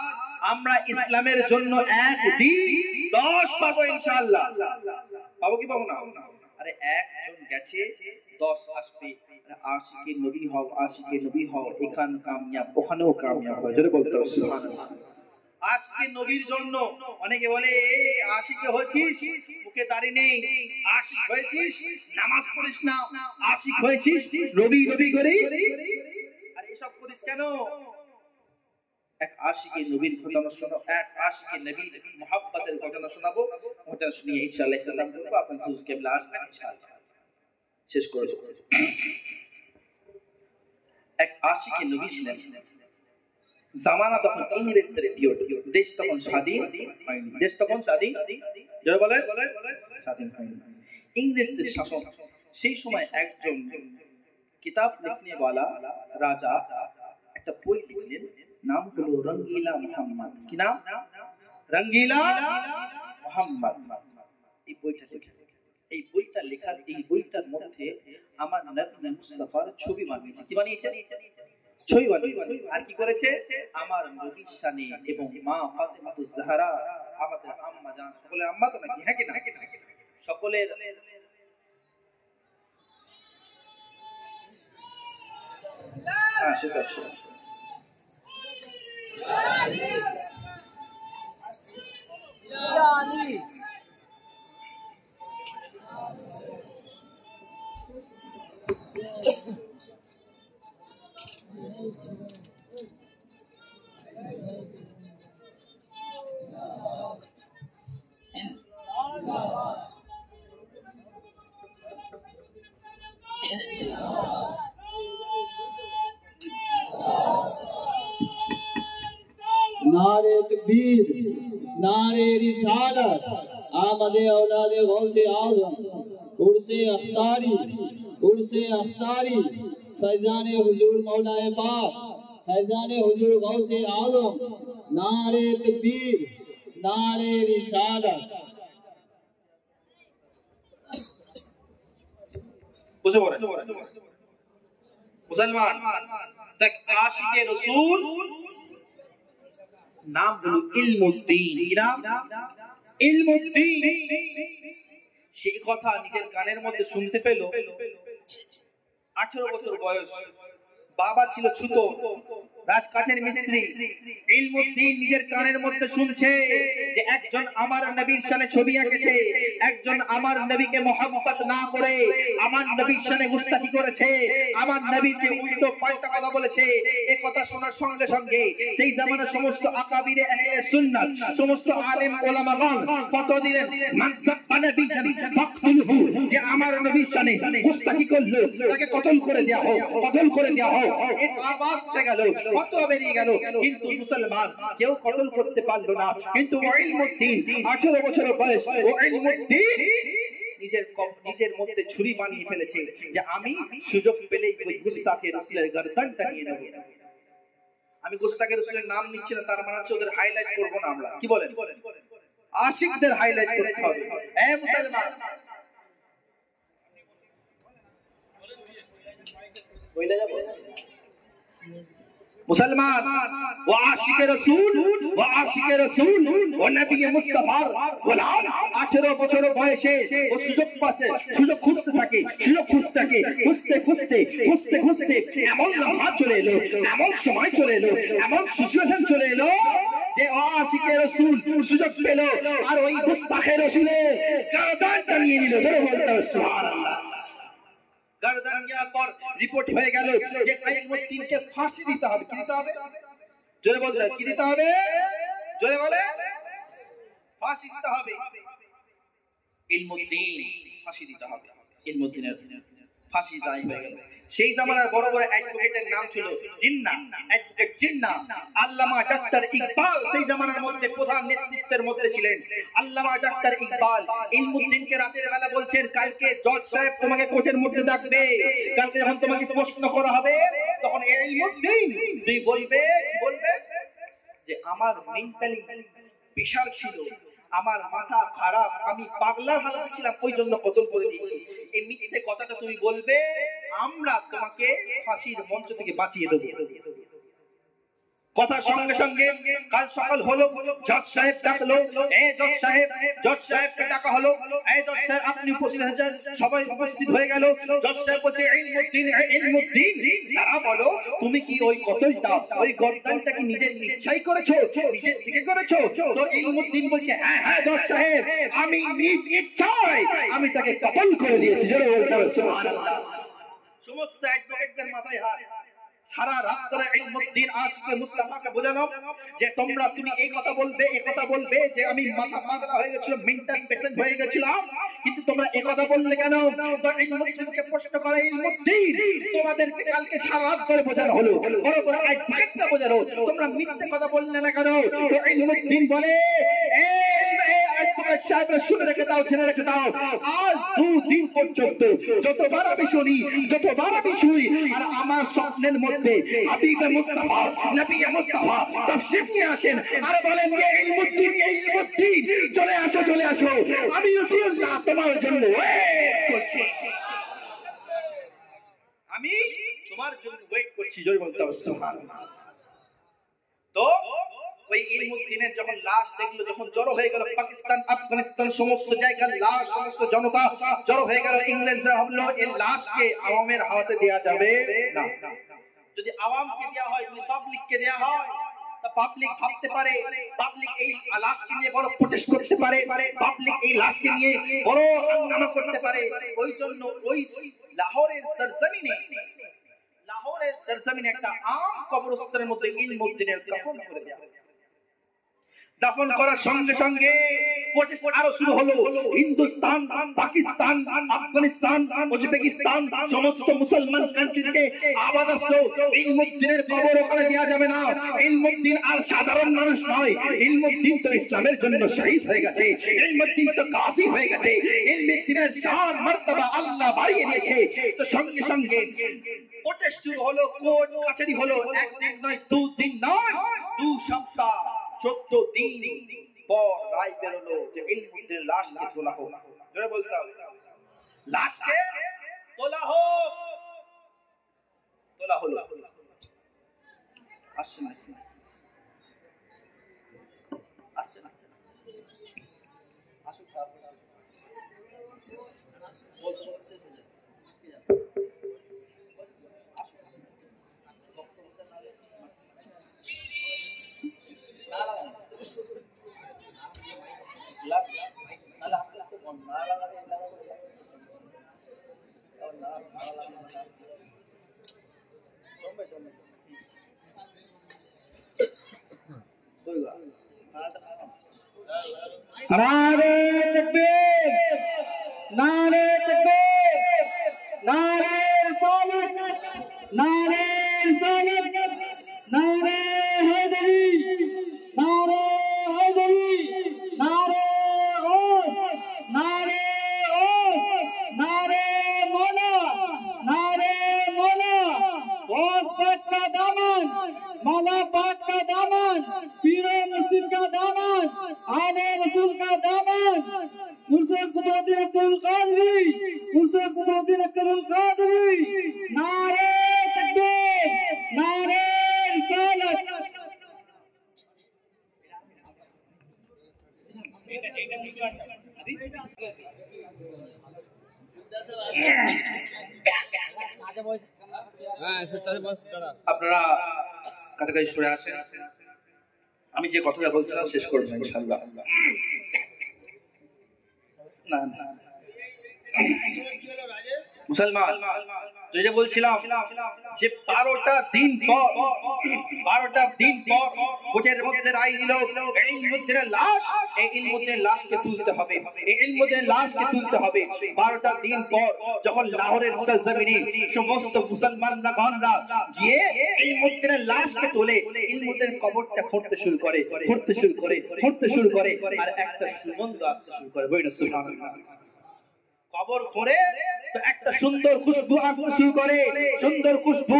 আমরা ইসলামের জন্য এক দিন 10 পাবো ইনশাআল্লাহ। পাবো কি পাবো না? আরে একজন গেছে 10 আসবে। আশিকে নবী হও, আশিকে নবী হও, এখান কামিয়াব ওখানেও কামিয়াব হয়। জোরে বলতে হবে সুবহানাল্লাহ। আশিকে নবীর জন্য অনেকে বলে এই আশিকে হয়েছিস, মুখে দাড়ি নেই, আশিক হয়েছিস, নামাজ পড়িস না, আশিক হয়েছিস, নবী নবী করিস, আর এসব করিস কেন? এক আশিকে নবীর ঘটনা শোনো, এক আশিকে নবীর মুহাব্বতের ঘটনা শোনাবো, ওটা শুনিয়ে ইনশাআল্লাহ ইখতিতাম করব। আপনি হুজুর কেবলা আসবেন ইনশাআল্লাহ, শেষ করে দেব। এক আশিকে নবী ছিলেন, জামানা তখন ইংরেজদের পিরিয়ড, দেশ তখন স্বাধীন হয়নি, দেশ তখন স্বাধীন, যারা বলে স্বাধীন হয়নি, ইংরেজদের শাসন। সেই সময় একজন কিতাব লিখনেওয়ালা রাজা একটা বই লিখলেন, নাম হলো রঙ্গিলা মুহাম্মদ। কি নাম? রঙ্গিলা মুহাম্মদ। এই বইটা লিখলেন, এই বইটা লেখার, এই বইটার মধ্যে আমার নবী মুস্তাফার ছবি বানিয়েছে। কি বানিয়েছে? ছবি বানিয়েছে। আর কি করেছে? আমার নবীর শানে এবং মা ফাতেমাতুজ জাহরা, আমাদের আম্মা জান, সকলের আম্মা তো নাকি? হ্যাঁ কি না? সকলের সেটা नारे तकबीर, नारे रिसालत, आमदे औलादे गौसे आज़म, उर्से अख्तारी, फैज़ाने हुजूर मौलाए पाक, फैज़ाने हुजूर गौसे आज़म, नारे तकबीर, नारे रिसालत। বুঝে পড়েন মুসলমান। তাক আশিকে রাসূল নাম হলো ইলমুদ্দিন। কি নাম? ইলমুদ্দিন। সেই কথা নিজের কানের মধ্যে শুনতে পেল 18 বছর বয়স, বাবা ছিল ছুতো, রাজকাঠের মিস্ত্রি। ইলমুদ্দিন নিজের কানের মধ্যে শুনছে যে একজন আমার নবীর শানে ছবি আঁকেছে, একজন আমার নবীকে মহব্বত না করে আমার নবীর শানে গুস্তাখি করেছে, আমার নবীকে উল্টো পাল্টা কথা বলেছে। এই কথা শোনার সঙ্গে সঙ্গে সেই জামানার সমস্ত আকাবিরে আহলে সুন্নাত, সমস্ত আলেম ওলামাগণ ফতোয়া দিলেন, মান সাব্বা নবিয়ান ফাকতুলহু, যে আমার নবীর শানে গুস্তাখি করলো তাকে কতল করে দেয়া হোক, কতল করে দেয়া হোক। এক আওয়াজ উঠে গেল, ফতোয়া বেরিয়ে গেল, কিন্তু মুসলমান কেউ কতল করতে পারলো না। কিন্তু ইলমুদ্দিন 18 বছর বয়স, ও ইলমুদ্দিন নিজের মধ্যে ছুরি বানিয়ে ফেলেছে যে আমি সুযোগ পেলেই ওই গুস্তাখে রাসূলের গর্দানটা নিয়ে নেব। আমি গুস্তাখে রাসূলের নাম নিচ্ছি না, তার মানে হচ্ছে ওদের হাইলাইট করব না আমরা। কি বলেন? আশিকদের হাইলাইট করতে হবে। এ মুসলমান, মুসলমান, ও আশিকে রাসূল, ও আশিকে রাসূল, ও নবী মুস্তাফার গোলাম 18 বছর বয়সে ও সুযোগ পাচ্ছে, সুযোগ খুঁজতে থাকে, সুযোগ খুঁজতে থাকে, খুঁজতে খুঁজতে খুঁজতে খুঁজতে এমন লম্বা চলে এলো, এমন সময় চলে এলো, এমন সিচুয়েশন চলে এলো যে ও আশিকে রাসূল সুযোগ পেল আর ওই গুস্তাখে রাসূলের গর্দানটা নিয়ে নিল। ধরে বলতে হবে সুবহানাল্লাহ। গর্দান নেওয়ার পর রিপোর্ট হয়ে গেল যে ইলমুদ্দিনকে ফাঁসি দিতে হবে। কি দিতে হবে? জোরে বলতে হবে। কি দিতে হবে? জোরে বলে। ফাঁসি দিতে হবে। ইলমুদ্দিন ফাঁসি দিতে হবে। ইলমুদ্দিনের ফাঁসি দায়ী হয়ে গেল। সেই জামানার বড় বড় অ্যাডভোকেটের নাম ছিল জিন্নাহ, অ্যাডভোকেট জিন্নাহ। আল্লামা ডাক্তার ইকবাল সেই জামানার মধ্যে প্রধান নেতৃত্বের মধ্যে ছিলেন। আল্লামা ডাক্তার ইকবাল ইলমুদ্দিনকে রাতের বেলা বলছেন, কালকে জজ সাহেব তোমাকে কোর্টের মধ্যে ডাকবে, কালকে যখন তোমাকে প্রশ্ন করা হবে তখন ইলমুদ্দিন তুই বলবে যে আমার মেন্টালি প্রেশার ছিল, আমার মাথা খারাপ, আমি পাগলার হালাতে ছিলাম, ওই জন্য কতল করে দিয়েছি। এই মিথ্যে কথাটা তুমি বলবে, আমরা তোমাকে ফাঁসির মঞ্চ থেকে বাঁচিয়ে দেবো। কথার সঙ্গে সঙ্গে কাল সকাল হলো, জজ সাহেব ডাকলো, এই জজ সাহেব, জজ সাহেবকে ডাকা হলো, এই জজ সাহেব আপনি উপস্থিত হয়েছেন। সবাই উপস্থিত হয়ে গেল। জজ সাহেব বলছে, ইলমুদ্দিন, ইলমুদ্দিন তারা বলো তুমি কি ওই কতলটা, ওই গর্দানটা কি নিজের ইচ্ছাই করেছো, নিজের থেকে করেছো? তো ইলমুদ্দিন বলছে, হ্যাঁ হ্যাঁ জজ সাহেব, আমি নিজ ইচ্ছায় আমি তাকে কতল করে দিয়েছি। জোরে বলতে হবে সুবহানাল্লাহ। সমস্ত অ্যাডভোকেটদের মাথায় হাত। সারা রাত ধরে ইলমুদ্দিন আশিকে মুস্তাফাকে বোঝানো যে তুমি এই কথা বলবে, এই কথা বলবে যে আমি মাথা পাগলা হয়ে গেছিল, মেন্টাল পেশেন্ট হয়ে গেছিলাম, কিন্তু তোমরা এই কথা বললে কেন? তো ইলমুদ্দিনকে প্রশ্ন করে, ইলমুদ্দিন তোমাদেরকে কালকে সারা রাত ধরে বোঝানো হলো, বড় বড় অ্যাডভোকেটরা বোঝানো, তোমরা মিথ্যে কথা বললে না কেন? তো ইলমুদ্দিন বলে, সাহেবরা শুনে রেখে দাও, জেনে রেখে দাও, আজ 2 দিন পর্যন্ত যতবার আমি শুনি, যতবার আমি শুই, আর আমার স্বপ্নের মধ্যে হাবিবে মুস্তাফা, নবী মুস্তাফা তাশরীফ নিয়ে আসেন আর বলেন যে ইলমুদ্দিন, ইলমুদ্দিন চলে আসো, চলে আসো, আমি রাসূলুল্লাহ তোমার জন্য ওয়েট করছি, আমি তোমার জন্য ওয়েট করছি। জয় বলতে হবে সুবহানাল্লাহ। তো ওই ইলমুদ্দিনের যখন লাশ দেখলো, যখন জড়ো হয়ে গেল পাকিস্তান, আফগানিস্তান সমস্ত জায়গার লাশ, সমস্ত জনতা জড়ো হয়ে গেল, ইংরেজরা ভাবলো এই লাশকে আওয়ামের হাতে দেয়া যাবে না। যদি আওয়ামকে দেয়া হয়, যদি পাবলিককে দেয়া হয়, তা পাবলিক ভাবতে পারে, পাবলিক এই লাশকে নিয়ে বড় প্রোটেস্ট করতে পারে, পাবলিক এই লাশকে নিয়ে বড় হাঙ্গামা করতে পারে। ওই জন্য ওই লাহোরের সরজমিনে একটা আম কবরস্থানের মধ্যে ইলমুদ্দিনের দাফন করে দেয়া। দাফন করার সঙ্গে সঙ্গে প্রচেষ্টা আরো শুরু হলো। হিন্দুস্তান, পাকিস্তান, আফগানিস্তান, উজবেকিস্তান সমস্ত মুসলমান কান্ট্রিতে আওয়াজ আসলো, ইলমুদ্দিনের কবর ওখানে দেওয়া যাবে না। ইলমুদ্দিন আর সাধারণ মানুষ নয়, ইলমুদ্দিন তো ইসলামের জন্য শহীদ হয়ে গেছে, ইলমুদ্দিন তো গাজী হয়ে গেছে, ইলমুদ্দিনের শান মর্তবা আল্লাহ বাড়িয়ে দিয়েছে। তো সঙ্গে সঙ্গে প্রচেষ্টা শুরু হলো, কোর্ট কাছারি হলো, একদিন নয়, 2 দিন নয়, 2 সপ্তাহ, 14 দিন পর রায় বেরোলো যে ইলমুদ্দিনের লাশকে তোলা হোক। জোরে বলতে হবে, লাশকে তোলা হোক। তোলা হলো। আসছে না, नारे तकबीर, नारे तकबीर, नारे रिसालत, नारे रिसालत, नारे हैदरी, नारे हैदरी, नारे गौस, नारे गौस, नारे मौला, नारे मौला, गौस पाक का दामन, मौला पाक का दामन, पीरो मुर्शिद का दामन, आले रसूल का दामन, मुर्शिद कुतुबुद्दीन अब्दुल कादरी, मुर्शिद कुतुबुद्दीन अब्दुल कादरी, नारे तकबीर, नारे रिसालत। আপনারা কাছাকাছি সরে আসেন, আমি যে কথাটা বলছিলাম শেষ করবো ইনশাআল্লাহ। না না মুসলমান, যেটা বলছিলাম যে 12টা দিন পর কোটের মধ্যে রায় দিল এই ইলমুদ্দিনের লাশ, এই ইলমুদ্দিনের লাশকে তুলতে হবে, এই ইলমুদ্দিনের লাশকে তুলতে হবে। 12টা দিন পর যখন লাহোরের সরজমিনে সমস্ত মুসলমানরা গিয়ে ইলমুদ্দিনের লাশকে তোলে, ইলমুদ্দিনের কবরটা ফুটতে শুরু করে আর একটা সুগন্ধ আসতে শুরু করে। বলেন সুবহানাল্লাহ। কবর করে তো একটা সুন্দর খুশবু আসতে শুরু করে, সুন্দর খুশবু।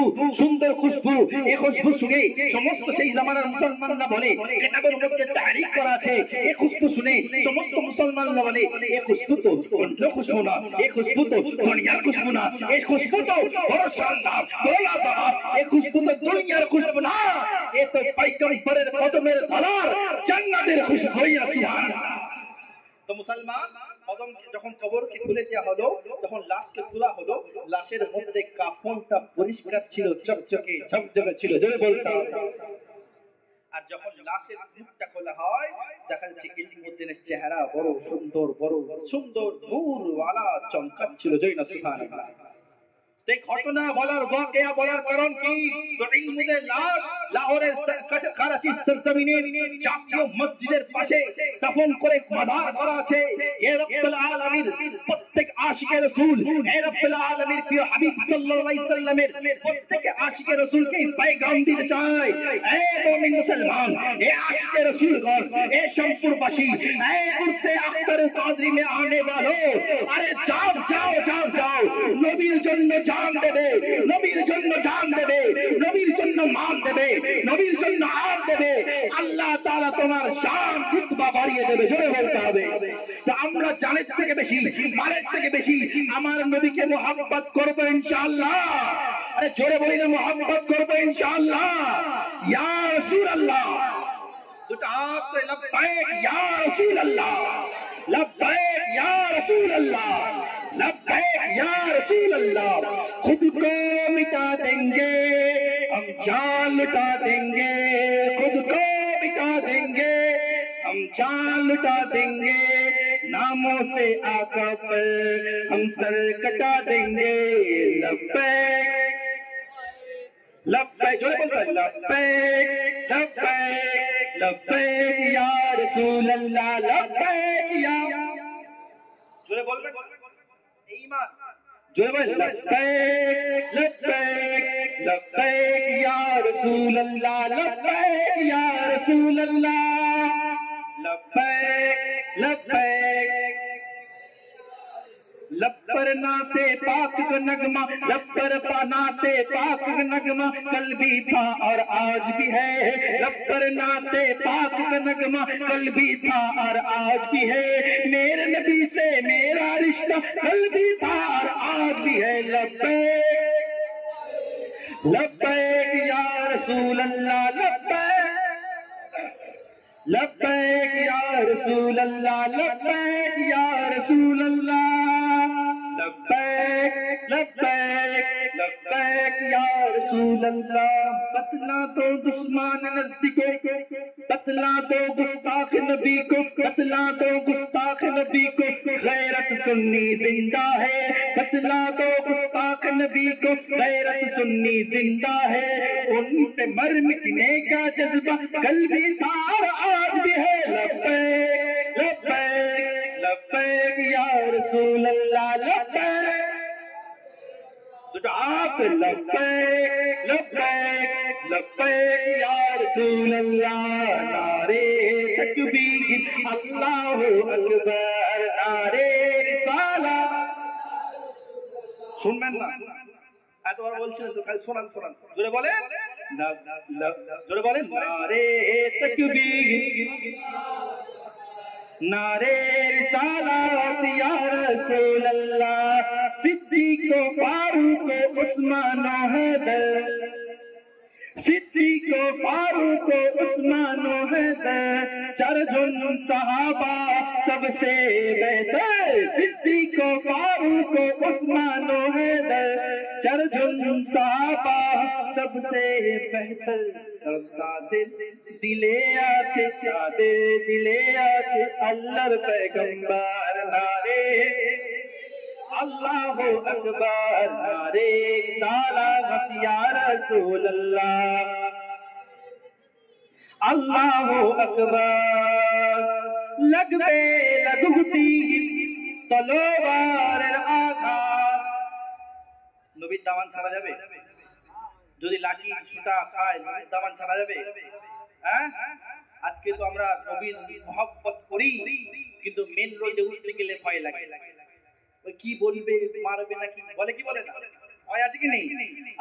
এই খুশবু শুনে সমস্ত সেই জামানার মুসলমানরা বলে, কিতাবের মধ্যে তারিখ করা আছে, এই খুশবু শুনে সমস্ত মুসলমানরা বলে এই খুশবু তো অন্য খুশবু না, এই খুশবু তো দুনিয়ার খুশবু না, এই খুশবু তো বড় শানদার, বড় লাজবাব, এই খুশবু তো দুনিয়ার খুশবু না, এ তো পয়গম্বরের কদমের ধরার জান্নাতের খুশবু। সুবহানাল্লাহ। তো মুসলমান যখন কবরকে খুলে দেওয়া হলো, যখন লাশকে তোলা হলো, লাশের মধ্যে কাফনটা পরিষ্কার ছিল, চকচকে ঝকঝকে ছিল, জোরে বলতাম। আর যখন লাশের মুখটা খোলা হয়, দেখা যাচ্ছে ইলমুদ্দিনের চেহারা বড় সুন্দর নূরওয়ালা চমকাচ্ছিল। জয় না সুবহানাল্লাহ। এই ঘটনা বলার ওয়াকিয়া বলার কারণ কি? তো ইলমুদ্দিনের লাশ লাহোরের করাচির সরজমিনে জাতীয় মসজিদের পাশে দাফন করে মাজার করা আছে। এ রব্বুল আলামিন প্রত্যেক আশিকে রাসূল, এ রব্বুল আলামিন প্রিয় হাবিব সাল্লাল্লাহু আলাইহি সাল্লামের প্রত্যেক আশিকে রাসূলকে পয়গাম দিতে চায়। এ মুমিন মুসলমান, এ আশিকে রাসূলগণ, এ শামপুরবাসী, এ উরসে আখতার কাদরি মে আনে वालों, আরে যাও নবীর জন্য জান দেবে, নবীর জন্য জান দেবে, নবীর জন্য মান দেবে, নবীর জন্য আর দেবে, আল্লাহ তাআলা তোমার শান রুতবা বাড়িয়ে দেবে। জোরে বলতে হবে। তো আমরা জানের থেকে বেশি, মালের থেকে বেশি আমার নবীকে মুহাব্বত করব ইনশাআল্লাহ। আরে জোরে বলি না, মুহাব্বত করব ইনশাআল্লাহ। ইয়া রাসূলুল্লাহ, দুটো হাত তো লব্বাইক ইয়া রাসূলুল্লাহ, लब्बैक या रसूल अल्लाह, लब्बैक या रसूल अल्लाह। खुद को मिटा देंगे हम जान लुटा देंगे, खुद को मिटा देंगे हम जान लुटा देंगे, नामों से आका पर हम सर कटा देंगे। लब्बैक लब्बैक, जोरे बोलता है लब्बैक लब्बैक या रसूल अल्लाह, लब्बैक या, जोरे बोल रहे ईमान, जोरे बोल लब्बैक या रसूल अल्लाह, लब्बैक या रसूल अल्लाह, लब्बैक लब्बर नाते पाक का नगमा, लब्बर नाते पाक का नगमा कल भी था और आज भी है, लब्बर नाते पाक का नगमा कल भी था और आज भी है, मेरे नबी से मेरा रिश्ता कल भी था और आज भी है। लब्बैक या रसूल अल्लाह, लब्बैक या रसूल अल्लाह लब्बैक या रसूल अल्लाह लब्बैक लब्बैक लब्बैक या रसूल अल्लाह बतला दो दुश्मन नज़दीकों को बतला दो गुस्ताख नबी को बतला दो गुस्ताख नबी को गैरत सुन्नी जिंदा है बतला दो गुस्ताख नबी को गैरत सुन्नी जिंदा है उन पे मर मिटने का जज्बा कल भी था और आज भी है लब्बैक लब्बैक लब्बैक या रसूल अल्लाह लब्बैक आप लब्बैक लब्बैक लब्बैक या रसूल अल्लाह नारे तकबीर अल्लाहु अकबर नारे रिसाला শুনবেন না এতবার বলছিলেন তো খালি শোনান শোনান জোরে বলেন জোরে বলেন নারে তকবীর नारे रिसालत या रसूल अल्लाह सिद्दीक़ फारूक उस्मान हैदर सिद्दीक़ फारूक उस्मान हैदर चारजन सहाबा सबसे बेहतर सिद्दीक़ फारूक उस्मान हैदर चारजन सहाबा सबसे बेहतर তাদের দিলে আছে আল্লাহর পয়গম্বর নারে আল্লাহু আকবার নারে সালাত ইয়া রাসূলুল্লাহ আল্লাহু আকবার লাগবে লাগুতি তলোয়ারের আঘাত নবীর দামান ছাড়া যাবে যদি লাঠি সুতা খায় নবীর দামান ছাড়া যাবে হ্যাঁ আজকে তো আমরা নবীর মহব্বত করি কিন্তু মেন রোডে উঠতে গেলে ভয় লাগে ওই কি বলবে মারবে নাকি বলে কি বলে না ভয় আছে কি নেই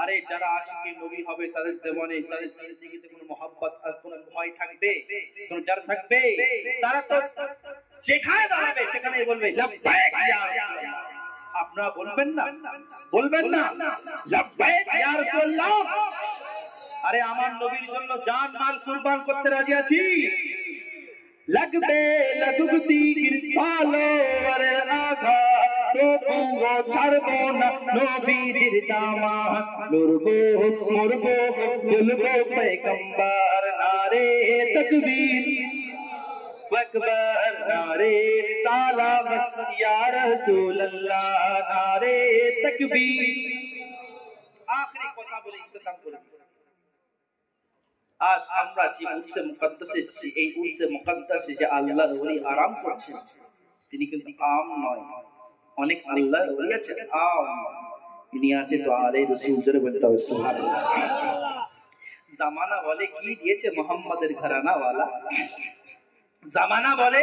আরে যারা আশিকে নবী হবে তাদের জীবনে তাদের জিন্দেগিতে কোনো মহব্বত আর কোনো ভয় থাকবে কোনো ডর থাকবে তারা তো যেখানে দাঁড়াবে সেখানেই বলবে লব্বাইক ইয়া রাসূলুল্লাহ আপনারা বলবেন না লব্বাইক ইয়া রাসূলুল্লাহ আরে আমার নবীর জন্য জান মাল কুরবান করতে রাজি আছি লাগবে লাগুতি তলোয়ারের আঘাত তবুও ছাড়বো না নবীজির দামান লড়বো মরবো বলবো পয়গম্বর নারে তাকবীর আকবার নারে সালামত ইয়া রাসূলুল্লাহ নারে তাকবীর আখরি কথা বলে ইখতিতাম করি আজ আমরা যে উরসে মুকদ্দাসে এই উরসে মুকদ্দাসে যে আল্লাহর ওলি আরাম করছেন তিনি কিন্তু আম নয় অনেক আল্লাহর ওলি আছে আম ইনি আছে তো আলে রাসূল জরে বলতে হবে সুবহানাল্লাহ জামানা বলে কি দিয়েছে মোহাম্মদের ঘরানা वाला जमाना बोले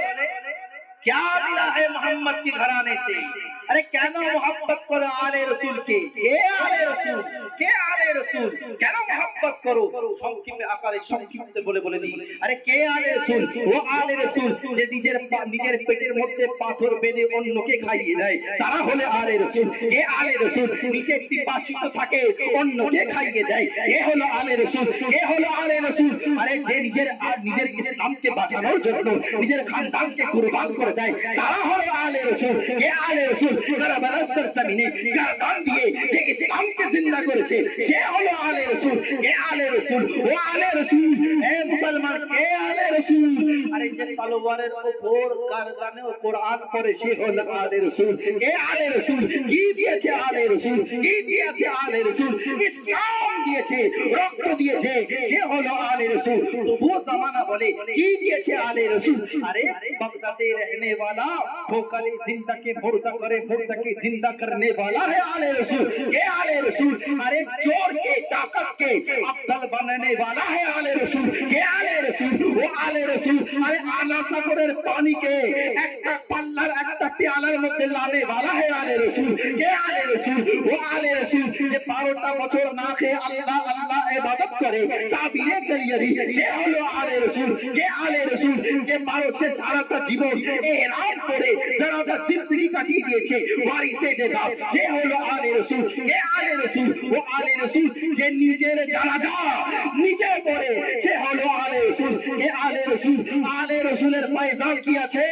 क्या मिला है मोहम्मद के घराने से अरे कहना मोहब्बत करो आले रसूल के आले रसूल कहना मोहब्बत करो संक्षिप्त आकारे संक्षिप्त बोले दी अरे के आले रसूल वो आले रसूल যে নিজের পেটের মধ্যে পাথর বেঁধে অন্যকে খাইয়ে দেয় তারা হলে আলে রসুল কে আলে রসুল নিচে পিপাসিত থাকে অন্যকে খাইয়ে দেয় এ হলো আলে রসুল আরে যে নিজের ইসলামকে বাঁচানোর জন্য নিজের খানদানকে কুরবান করে দেয় তারা হলো আলে রসুল কে আলে রসুল কারবালার সরজমিনে গর্দান দিয়ে যে ইসলামকে জিন্দা করেছে সে হলো আলে রসুল কে আলে রসুল ও আলে রসুল এ মুসলমান কে আলে রসুল আরে যে তলোয়ারের উপর গর্দানে কোরআন পড়ে সে হলো আলে রসুল কে আলে রসুল কি দিয়েছে আলে রসুল ইসলাম দিয়েছে রক্ত দিয়েছে সে হলো আলে রসুল তো वो जमाना बोले की दिए आले रसूल अरे बगदादे रहने वाला ठोकरे जिंदा के मुर्दा करे मुर्दा के जिंदा करने वाला है आले रसूल ये आले रसूल अरे चोर के ताकत के अफजल बनने वाला है आले रसूल ये आले रसूल वो आले रसूल अरे आला सागरेर पानी के একটা পাল্লার একটা পেয়ালার মধ্যে লানে वाला है आले रसूल ये आले रसूल वो आले रसूल যে 12টা বছর না খেয়ে আল্লাহ আল্লাহ ইবাদত করে সাবিরে কলিয়ারি সে হলো আলে রসুল কে আলে রসুল যে ভারতের সারাটা জীবন এহরাম করে সারাটা জিন্দগি কাটিয়ে দিয়েছে ওয়ারিসে দেবা সে হলো আলে রসুল কে আলে রসুল ও আলে রসুল যে নিজের জানাজা নিজে পড়ে সে হলো আলে রসুল কে ये आले रसूल, आले रसूलेर पैजान की আছে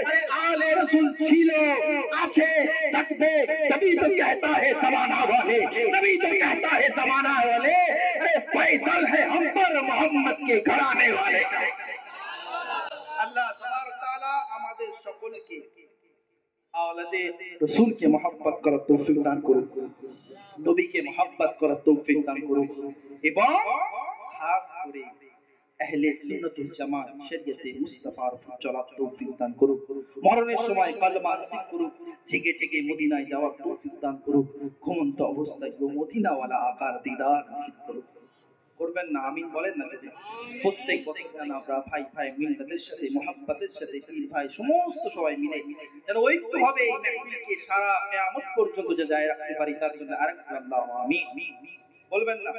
अरे आले रसूल ছিলো আছে থাকবে तभी तो कहता है जमाना वाले, तभी तो कहता है जमाना वाले अरे फैसल है हम पर मोहम्मद के घराने वाले का। আল্লাহ তাবারক তাআলা আমাদের সকলকে আওলাদে রাসূলকে মহব্বত করার তৌফিক দান করুন, নবীকে মহব্বত করার তৌফিক দান করুন এবং খাস করে আহলে সুন্নাত ওয়াল জামাত শরীয়তে মুস্তাফার উপর চলার তৌফিক দান করুন। মরণের সময় কলমা নসিব করুন, জেগে জেগে মদিনায় যাওয়ার তৌফিক দান করুন, ঘুমন্ত অবস্থায় মদিনাওয়ালা আকার দিদার নসিব করুন। করবেন না? আমিন বলেন না? প্রত্যেক বছর যেন আমরা ভাই ভাই মিল্লাতের সাথে মুহাব্বতের সাথে পীর ভাই সমস্ত সবাই মিলে যেন ঐক্যভাবে এই মাহফিলকে সারা কিয়ামত পর্যন্ত যে যায় রাখতে পারি, তার জন্য আরেকবার আল্লাহু আমিন বলবেন না?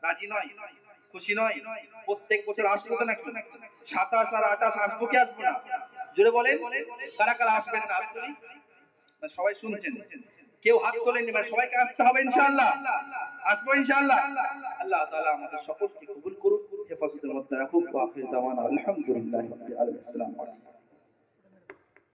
রাজি নয়? খুশি নয়? প্রত্যেক বছর আসবো তো নাকি? 27 আর 28 আসবো কি আসবো না? জোরে বলেন, কারা কারা আসবেন না? হাত তুলি। না সবাই শুনছেন? কেউ হাত তোলেননি, মানে সবাইকে আসতে হবে ইনশাআল্লাহ। আসবো ইনশাআল্লাহ। আল্লাহ তাআলা আমাদের সকলকে কবুল করুন, হেফাজতের মধ্যে রাখুন। ওয়া আখির দাওয়ানা আলহামদুলিল্লাহি রাব্বিল আলামিন। আসসালামু আলাইকুম।